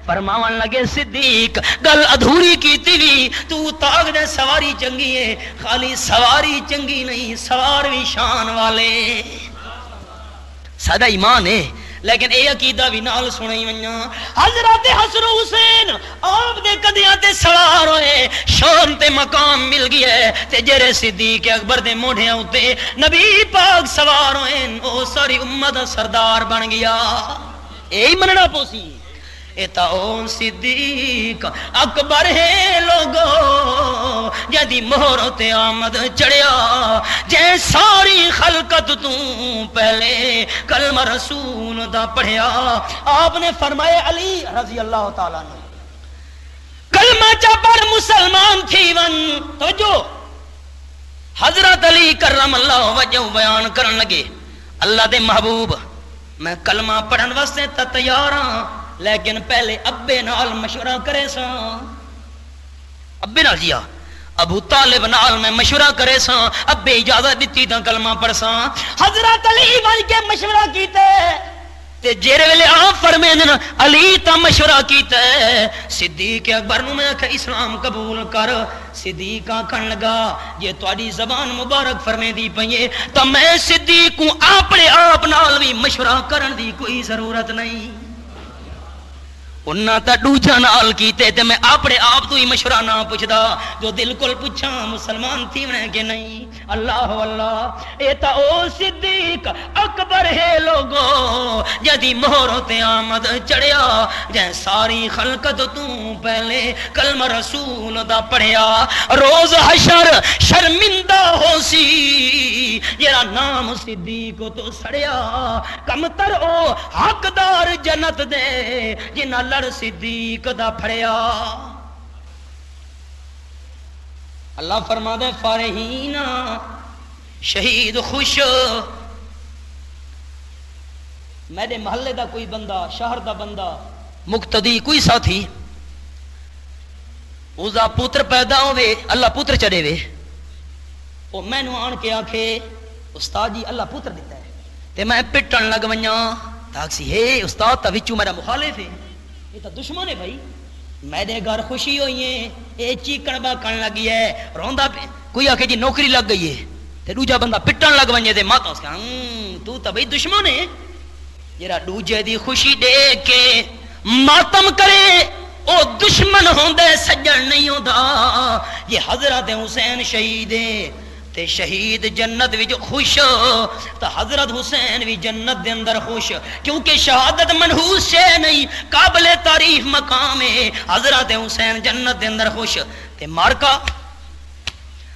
فرماون لگے صدیق گل ادھوری کیتی وی تو تاغ دے سواری چنگی ہے خالی سواری چنگی نہیں سوار بھی شان والے. سادہ ایمان ہے لیکن اے عقیدہ بھی نال سنائی ونجا. حضرت حسن حسین آپ دے قدیاں تے سوار ہوئے شان تے مقام مل گیا ہے تے جرے صدیق اکبر دے موڑھیاں ہوتے نبی پاک سوار ہوئے او ساری امت سردار بن گیا. اے مننا پوسی اے تاؤن صدیق اکبر ہے لوگو جدی مہر تے آمد چڑھیا جے ساری خلقت تو پہلے کلمہ رسول دا پڑھیا. آپ نے فرمائے علی رضی اللہ تعالیٰ نے کلمہ چا پڑھ مسلمان تھی ون تو جو حضرت علی کرم اللہ وجہ بیان کرن لگے اللہ دے محبوب میں کلمہ پڑھن واسطے تیار ہاں لیکن پہلے ابے نال مشورہ کرے سا. ابے نال جیا ابو طالب نال میں مشورہ کرے سا ابے اجازت دیتی تا کلمہ پڑھ سا. حضرت علی وج کے مشورہ کیتے تے جیرے ویلے آپ فرمیندن علی تا مشورہ کیتا ہے صدیق اکبر نو میں کہ اسلام قبول کر، صدیق آکھن لگا یہ تواڈی زبان مبارک فرمیندی پئی تا میں صدیق کو اپنے آپ نال بھی مشورہ کرن دی کوئی ضرورت نہیں، انہاں تا دوجا نال کیتے تے میں اپنے آپ تو ہی مشورہ نہ پوچھدا جو دل کول پوچھاں مسلمان تھیونے کہ نہیں۔ اللہ اللہ اے تا او صدیق اکبر ہے لوگو جدی مہروں تے آمد چڑھیا جے ساری خلقت تو پہلے کلمہ رسول دا پڑھیا، روز حشر شرمندہ ہو سی جیرا نام صدیق تو سڑیا، کم تر او حقدار جنت دے جنہ لڑ صدیق دا پھڑیا۔ اللہ فرما دے فارحین شہید خوش، میرے محلے دا کوئی بندہ، شہر دا بندہ، مقتدی کوئی ساتھی اس دا پوتر پیدا ہوئے، اللہ پوتر چڑھے وے، وہ میں نو آن کے آکھے استاد جی اللہ پوتر دیتا ہے تے میں پٹن لگ ونجاں تاکسی ہے استاد تا وچوں میرا مخالف ہے، یہ تو دشمن ہے بھائی، میرے گھر خوشی ہوئی ہے اے چیکن باکن لگی ہے روندا پہ، کوئی آکھے جی نوکری لگ گئی ہے تے دوجا بندہ پٹن لگ ونجے تے ماتا اس کا تو تا بھائی دشمن ہے، جڑا دوجے دی خوشی دیکھ کے ماتم کرے او دشمن ہوندے سجن نہیں ہوندا۔ یہ حضرت حسین شہید ہے تے شہید جنت وچ خوش تے حضرت حسین بھی جنت دے اندر خوش، کیونکہ شہادت منحوس شے نہیں، قابل تعریف مقام ہے، حضرت حسین جنت دے اندر خوش تے مارکا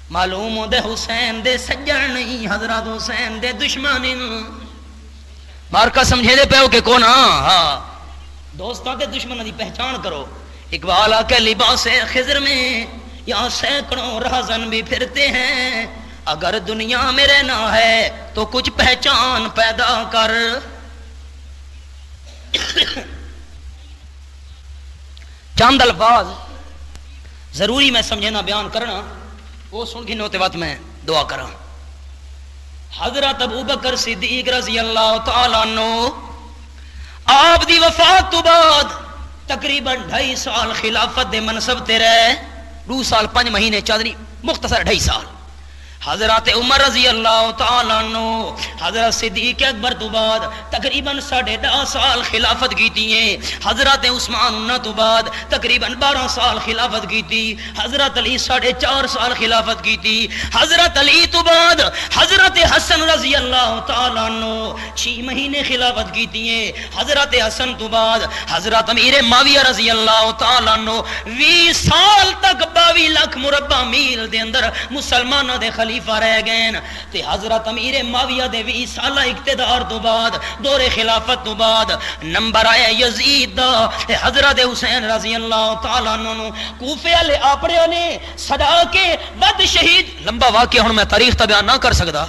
معلوم دے حسین دے سجن نہیں، حضرت حسین دے دشمن، مارکا سمجھے دے پہو کہ کون ہاں دوستاں کے دشمنوں دی پہچان کرو۔ اقبال آ کے لباس خضر میں یہاں سینکڑوں رہزن بھی پھرتے ہیں، اگر دنیا میں رہنا ہے تو کچھ پہچان پیدا کر۔ چند الفاظ ضروری میں سمجھنا بیان کرنا، وہ سن کے نوتے وقت میں دعا کراں۔ حضرت ابو بکر صدیق رضی اللہ تعالیٰ عنہ آپ دی وفات تو بعد تقریباً 2.5 سال خلافت دے منصب تے رہے، 2 سال 5 مہینے چادری مختصر 2.5 سال۔ حضرت عمر رضی اللہ تعالیٰ عنہ حضرت صدیق اکبر تو بعد تقریباً 10.5 سال خلافت کیتی ہے، حضرت عثمان انہاں تو بعد تقریباً 12 سال خلافت کیتی، حضرت علی 4.5 سال خلافت کیتی، حضرت علی تو بعد حضرت حسن رضی اللہ تعالیٰ عنہ 6 مہینے خلافت کیتی ہے، حضرت حسن تو بعد حضرت امیر معاویہ رضی اللہ تعالیٰ عنہ 20 سال تک 22 لاکھ مربع میل دے اندر مسلمانہ دے خلیفہ رہ گئے، تے حضرت امیر معاویہ دے 20 سالہ اقتدار تو بعد دور خلافت تو بعد نمبر آیا یزید دا، تے حضرت حسین رضی اللہ تعالیٰ عنہ کوفے والے اپنے نے صدا کے بد شہید، لمبا واقعہ ہن میں تاریخ تا بیان نہ کر سکدا،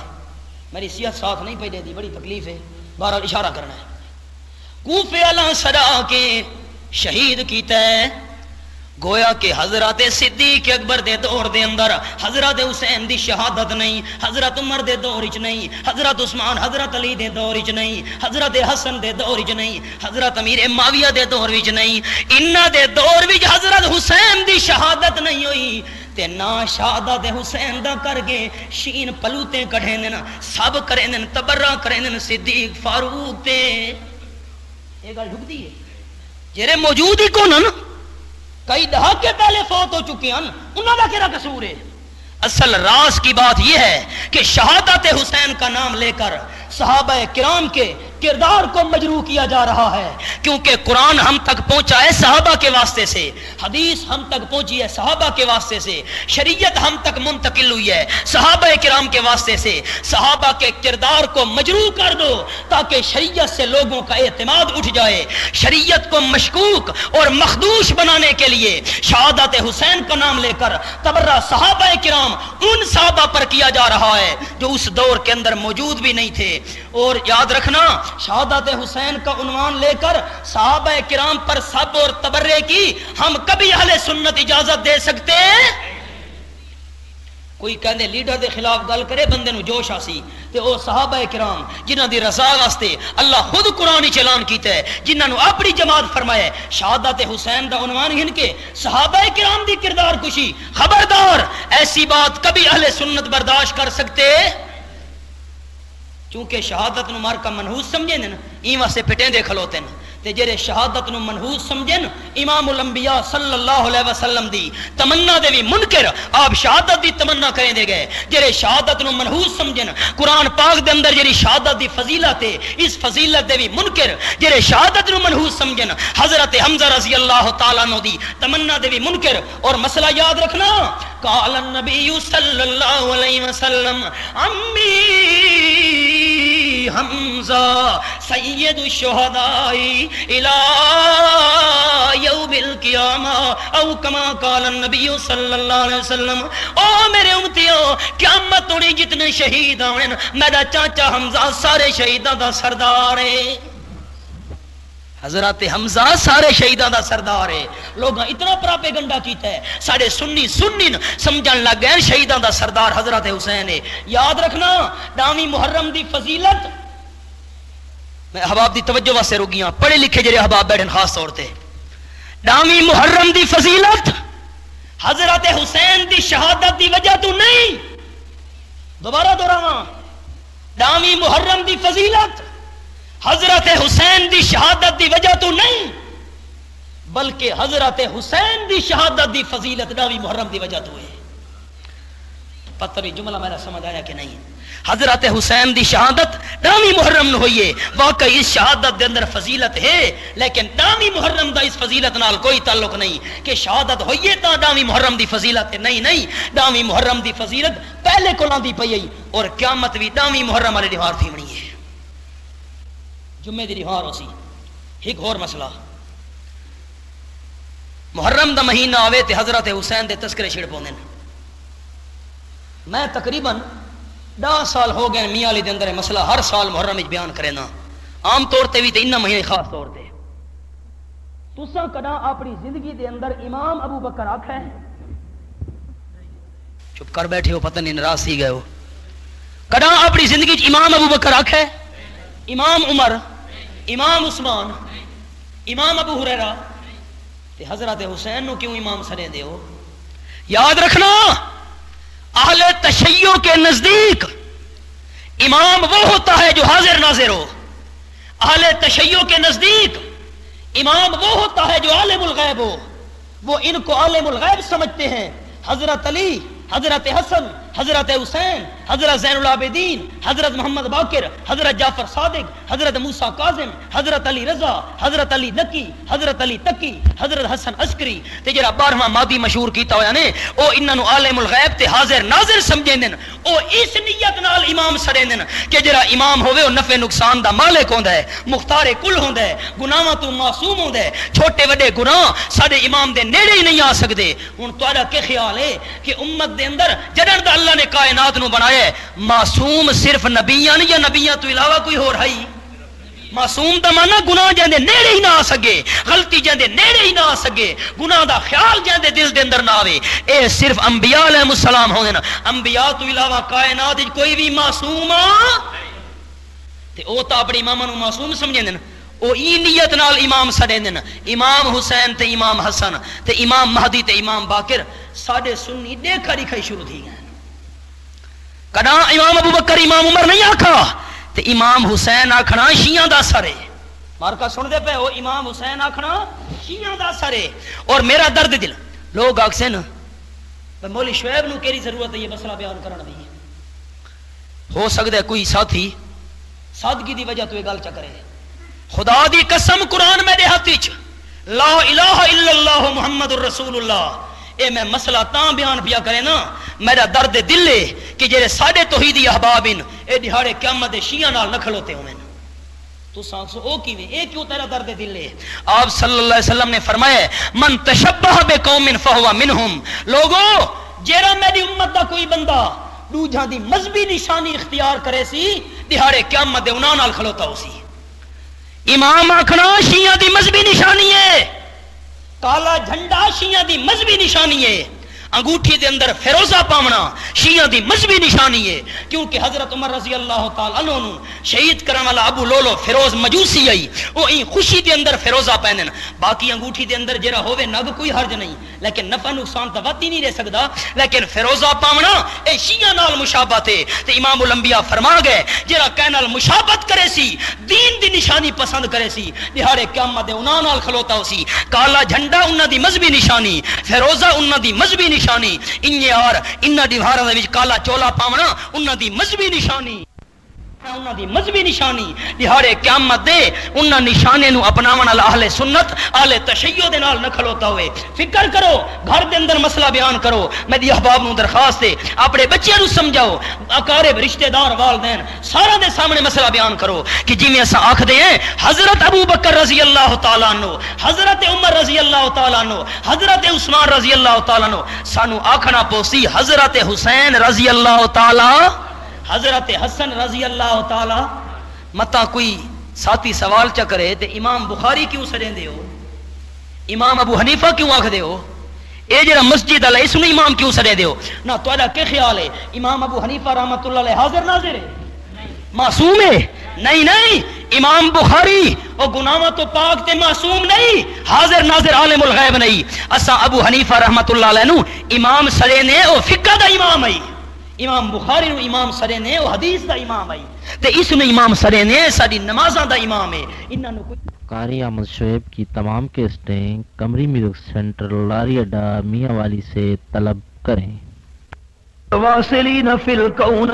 میری صحت ساتھ نہیں پئی دی، بڑی تکلیف ہے، بہرحال اشارہ کرنا ہے۔ کوفے والا صدا کے شہید کیتا ہے، گویا کہ حضرت صدیق اکبر دے دور دے اندر حضرت حسین دی شہادت نہیں، حضرت عمر دے دور وچ نہیں، حضرت عثمان حضرت علی دے دور وچ نہیں، حضرت حسن دے دور وچ نہیں، حضرت امیر معاویہ دے دور وچ نہیں، انہاں دے دور وچ حضرت حسین دی شہادت نہیں ہوئی، تے نا شہادت حسین دا کر کے شین پلوتے کڑھے نا سب کریں دن تبرہ کریں دن صدیق فاروق تے، یہ گل ڈھک دی ہے جیرے موجود ہی کون نا کئی دہاکے پہلے فوت ہو چکے ہیں، انہوں کا کیا قصور ہے؟ اصل راز کی بات یہ ہے کہ شہادت حسین کا نام لے کر صحابہ کرام کے کردار کو مجروح کیا جا رہا ہے، کیونکہ قرآن ہم تک پہنچا ہے صحابہ کے واسطے سے، حدیث ہم تک پہنچی ہے صحابہ کے واسطے سے، شریعت ہم تک منتقل ہوئی ہے صحابہ کرام کے واسطے سے، صحابہ کے کردار کو مجروح کر دو تاکہ شریعت سے لوگوں کا اعتماد اٹھ جائے، شریعت کو مشکوک اور مخدوش بنانے کے لیے شہادت حسین کا نام لے کر تبرہ صحابہ کرام ان صحابہ پر کیا جا رہا ہے جو اس دور کے اندر موجود بھی نہیں تھے۔ اور یاد رکھنا شہادت حسین کا عنوان لے کر صحابہ کرام پر سب اور تبرے کی ہم کبھی اہل سنت اجازت دے سکتے؟ کوئی کہندے لیڈر دے خلاف گل کرے بندے نو جوش آسی تے او صحابہ کرام جنہاں دی رضا واسطے اللہ خود قرآن وچ اعلان کیتا ہے، جنہاں نو اپنی جماعت فرمایا ہے شہادت حسین دا عنوان ہن کے صحابہ کرام دی کردار کشی، خبردار ایسی بات کبھی اہل سنت برداشت کر سکتے چونکہ شہادت نو مار کا منحوس سمجھیں نا ایواں سے پٹیں دے کھلوتے ہیں تے جڑے شہادت نو منحوس سمجھن امام الانبیاء صلی اللہ علیہ وسلم دی تمنا دے بھی منکر آپ شہادت دی تمنا کریں دے گئے، جڑے شہادت نو منحوس سمجھن قرآن پاک دے اندر جڑی شہادت دی فضیلت ہے اس فضیلت دے بھی منکر، جڑے شہادت نو منحوس سمجھن حضرت حمزہ رضی اللہ تعالیٰ عنہ دی تمنا دے بھی منکر۔ اور مسئلہ یاد رکھنا قال النبی صلی اللہ علیہ وسلم عمی حمزہ سید الشہداء الى یوم القیامہ او کما قال النبی صلی اللہ علیہ وسلم۔ او میرے امتیوں قیامت توڑی جتنے شہید آئیں میرا چاچا حمزہ سارے شہیداں دا سردار ہے، حضرت حمزہ سارے شہیداں دا سردار ہے۔ لوگاں اتنا پراپیگنڈا کیتا ہے سارے سنی سمجھن لگ گئے شہیداں دا سردار حضرت حسین ہے۔ یاد رکھنا دامی محرم دی فضیلت، میں احباب دی توجہ واسطے رکیاں پڑھے لکھے جڑے احباب بیٹھن خاص طور تے، دامی محرم دی فضیلت حضرت حسین دی شہادت دی وجہ تو نہیں، دوبارہ دہراواں، دامی محرم دی فضیلت حضرت حسین دی شہادت دی وجہ تو نہیں بلکہ حضرت حسین دی شہادت دی فضیلت دامی محرم دی وجہ تو ہے۔ پتہ نہیں جملہ میرا سمجھ آیا کہ نہیں؟ حضرت حسین دی شہادت دامی محرم نہ ہوئیے، واقعی اس شہادت دے اندر فضیلت ہے لیکن دامی محرم دا اس فضیلت نال کوئی تعلق نہیں کہ شہادت ہوئیے تا دامی محرم دی فضیلت ہے، نہیں، دامی محرم دی فضیلت پہلے کولوں دی پئی اور قیامت بھی دامی محرم والے دیوار تھی بنی ہے، جمعے دی دیوار ہو سی۔ ایک اور مسئلہ، محرم دا مہینہ آوے تے حضرت حسین دے تذکرے چھڑ پوندے، میں تقریباً 10 سال ہو گئے میاں علی دے اندر مسئلہ ہر سال محرم وچ بیان کرے نا، عام طور تے بھی تے انہاں مہینے خاص طور تے تساں کدا اپنی زندگی دے اندر امام ابو بکر آکھا ہے؟ چپ کر بیٹھے ہو، پتہ نہیں ناراض سی گئے ہو، کدا اپنی زندگی وچ امام ابو بکر آکھا ہے؟ امام عمر، امام عثمان، امام ابو ہریرہ تے حضرت حسین نو کیوں امام سنے دے ہو؟ یاد رکھنا اہل تشیع کے نزدیک امام وہ ہوتا ہے جو حاضر ناظر ہو، اہل تشیع کے نزدیک امام وہ ہوتا ہے جو عالم الغیب ہو، وہ ان کو عالم الغیب سمجھتے ہیں۔ حضرت علی، حضرت حسن، حضرت حسین، حضرت زین العابدین، حضرت محمد باقر، حضرت جعفر صادق، حضرت موسیٰ کاظم، حضرت علی رضا، حضرت علی نقی، حضرت علی تقی، حضرت حسن عسکری تے جڑا 12واں مادی مشہور کیتا ہویا نے او انہاں نو عالم الغیب تے حاضر ناظر سمجھدے، او اس نیت نال امام سڑیندے کہ جڑا امام ہوے او نفع نقصان دا مالک ہوندا ہے، مختار کل ہوندا ہے، گناہاں تو معصوم ہوندا ہے، چھوٹے وڈے گناہ ساڈے امام دے نیڑے ہی نہیں آ سکدے۔ ہن تہاڈا کی خیال ہے کہ امت دے اندر جدوں دا اللہ نے کائنات نو بنایا ہے معصوم صرف نبیاں یا نبیاں تو علاوہ کوئی ہور ہے؟ معصوم دا مانا گناہ جاندے نیڑے ہی نہ آ سکے، غلطی جاندے نیڑے ہی نہ آ سکے، گناہ دا خیال جاندے دل دے اندر نہ آوے، اے صرف انبیاء علیہ السلام ہوندے نا، انبیاء تو علاوہ کائنات وچ کوئی بھی معصوم تے او تا اپنے اماماں نو معصوم سمجھدے نا، او ای نیت نال امام سڑیندے نا۔ امام حسین تے امام حسن تے امام مہدی تے امام باقر ساڈے سنی دیکھا دکھائی شروع تھی گئے، کدا امام ابو بکر امام عمر نہیں آکھا تے امام حسین آکھنا شیعہ دا سرے، مارکا سن دے پے ہو، امام حسین آکھنا شیعہ دا سرے۔ اور میرا درد دل لوگ آکھسے نا مولی شعیب نو کیری ضرورت ہے یہ مسئلہ بیان کرنا دی، ہو سکتا ہے کوئی ساتھی سادگی دی وجہ تو یہ گل چکرے، خدا دی قسم قرآن میں دے ہاتھ وچ لا الہ الا اللہ محمد الرسول اللہ، اے میں مسئلہ تاں بیان پیا کرے نا میرا درد دل ہے کہ جڑے ساڈے توحیدی احباب ہیں اے دہاڑے قیامت دے شیعہ نال نہ کھلوتے ہوئے، تو سانسو او کیویں، اے کیوں تیرا درد دل ہے؟ آپ صلی اللہ علیہ وسلم نے فرمایا من تشبہ بقوم فہو منہم، لوگوں جیڑا میری امت دا کوئی بندہ دوجھاں دی مذہبی نشانی اختیار کرے سی دہاڑے قیامت دے انہاں نال کھلوتا ہو سی۔ امام آکھنا شیعہ دی مذہبی نشانی ہے، کالا جھنڈا شیعہ دی مذہبی نشانی ہے، انگوٹھی دے اندر فیروزہ پاونا شیعہ دی مذہبی نشانی ہے، کیونکہ حضرت عمر رضی اللہ تعالی عنہ نو شہید کرن والا ابو لولو فیروز مجوسی آئی، وہ این خوشی دے اندر فیروزہ پہنن، باقی انگوٹھی دے اندر جڑا ہوے نگ کوئی حرج نہیں، لیکن نفع نقصان تو وت ہی نہیں رہ سکدا، لیکن فیروزہ پاونا اے شیعہ نال مشابہت ہے۔ تے امام الانبیاء فرما گئے جڑا کہہ نال مشابہت کرے سی، دین دی نشانی پسند کرے سی، دہاڑے قیامت دے انہاں نال کھلوتا ہو سی، کالا جھنڈا انہاں دی مذہبی نشانی، فیروزہ انہاں دی مذہبی نشانی، انہاں اور انہاں دیواراں دے وچ کالا چولا پاونا انہاں دی مذہبی نشانی، انہاں دی مذہبی نشانی، دہاڑے قیامت دے انہاں نشانے نو اپناون والا اہل سنت اہل تشیع دے نال نہ کھلوتا ہوئے۔ فکر کرو، گھر دے اندر مسئلہ بیان کرو، میری احباب نو درخواست ہے اپنے بچیاں نو سمجھاؤ، اقارب رشتہ دار والدین سارا دے سامنے مسئلہ بیان کرو کہ جویں اساں آکھدے ہیں حضرت ابو بکر رضی اللہ تعالی عنہ، حضرت عمر رضی اللہ تعالی عنہ، حضرت عثمان رضی اللہ تعالی عنہ، سانو آکھنا پوسی حضرت حسین رضی اللہ تعالی، حضرت حسن رضی اللہ تعالی۔ متا کوئی ساتھی سوال چ کرے تے امام بخاری کیوں سڑیں دے ہو، امام ابو حنیفہ کیوں آکھ دے ہو، اے جڑا مسجد والا اس نو امام کیوں سڑے دے ہو؟ نہ تہاڈا کی خیال ہے امام ابو حنیفہ رحمۃ اللہ علیہ حاضر ناظر ہے، معصوم ہے؟ نہیں نہیں، امام بخاری او گناہاں تو پاک تے معصوم نہیں، حاضر ناظر عالم الغیب نہیں۔ اسا ابو حنیفہ رحمۃ اللہ علیہ نو امام سڑے نے او فقہ دا امام ہے، امام بخاری نو امام سرے نے وہ حدیث دا امام ہے، تے اس نے امام سرے نے ساری نمازاں دا امام ہے۔ انہاں نو کوئی قاری احمد شعیب کی تمام کیسٹیں قمری میوزک سینٹر لاری اڈا میاں والی سے طلب کریں۔ واصلین فی الکون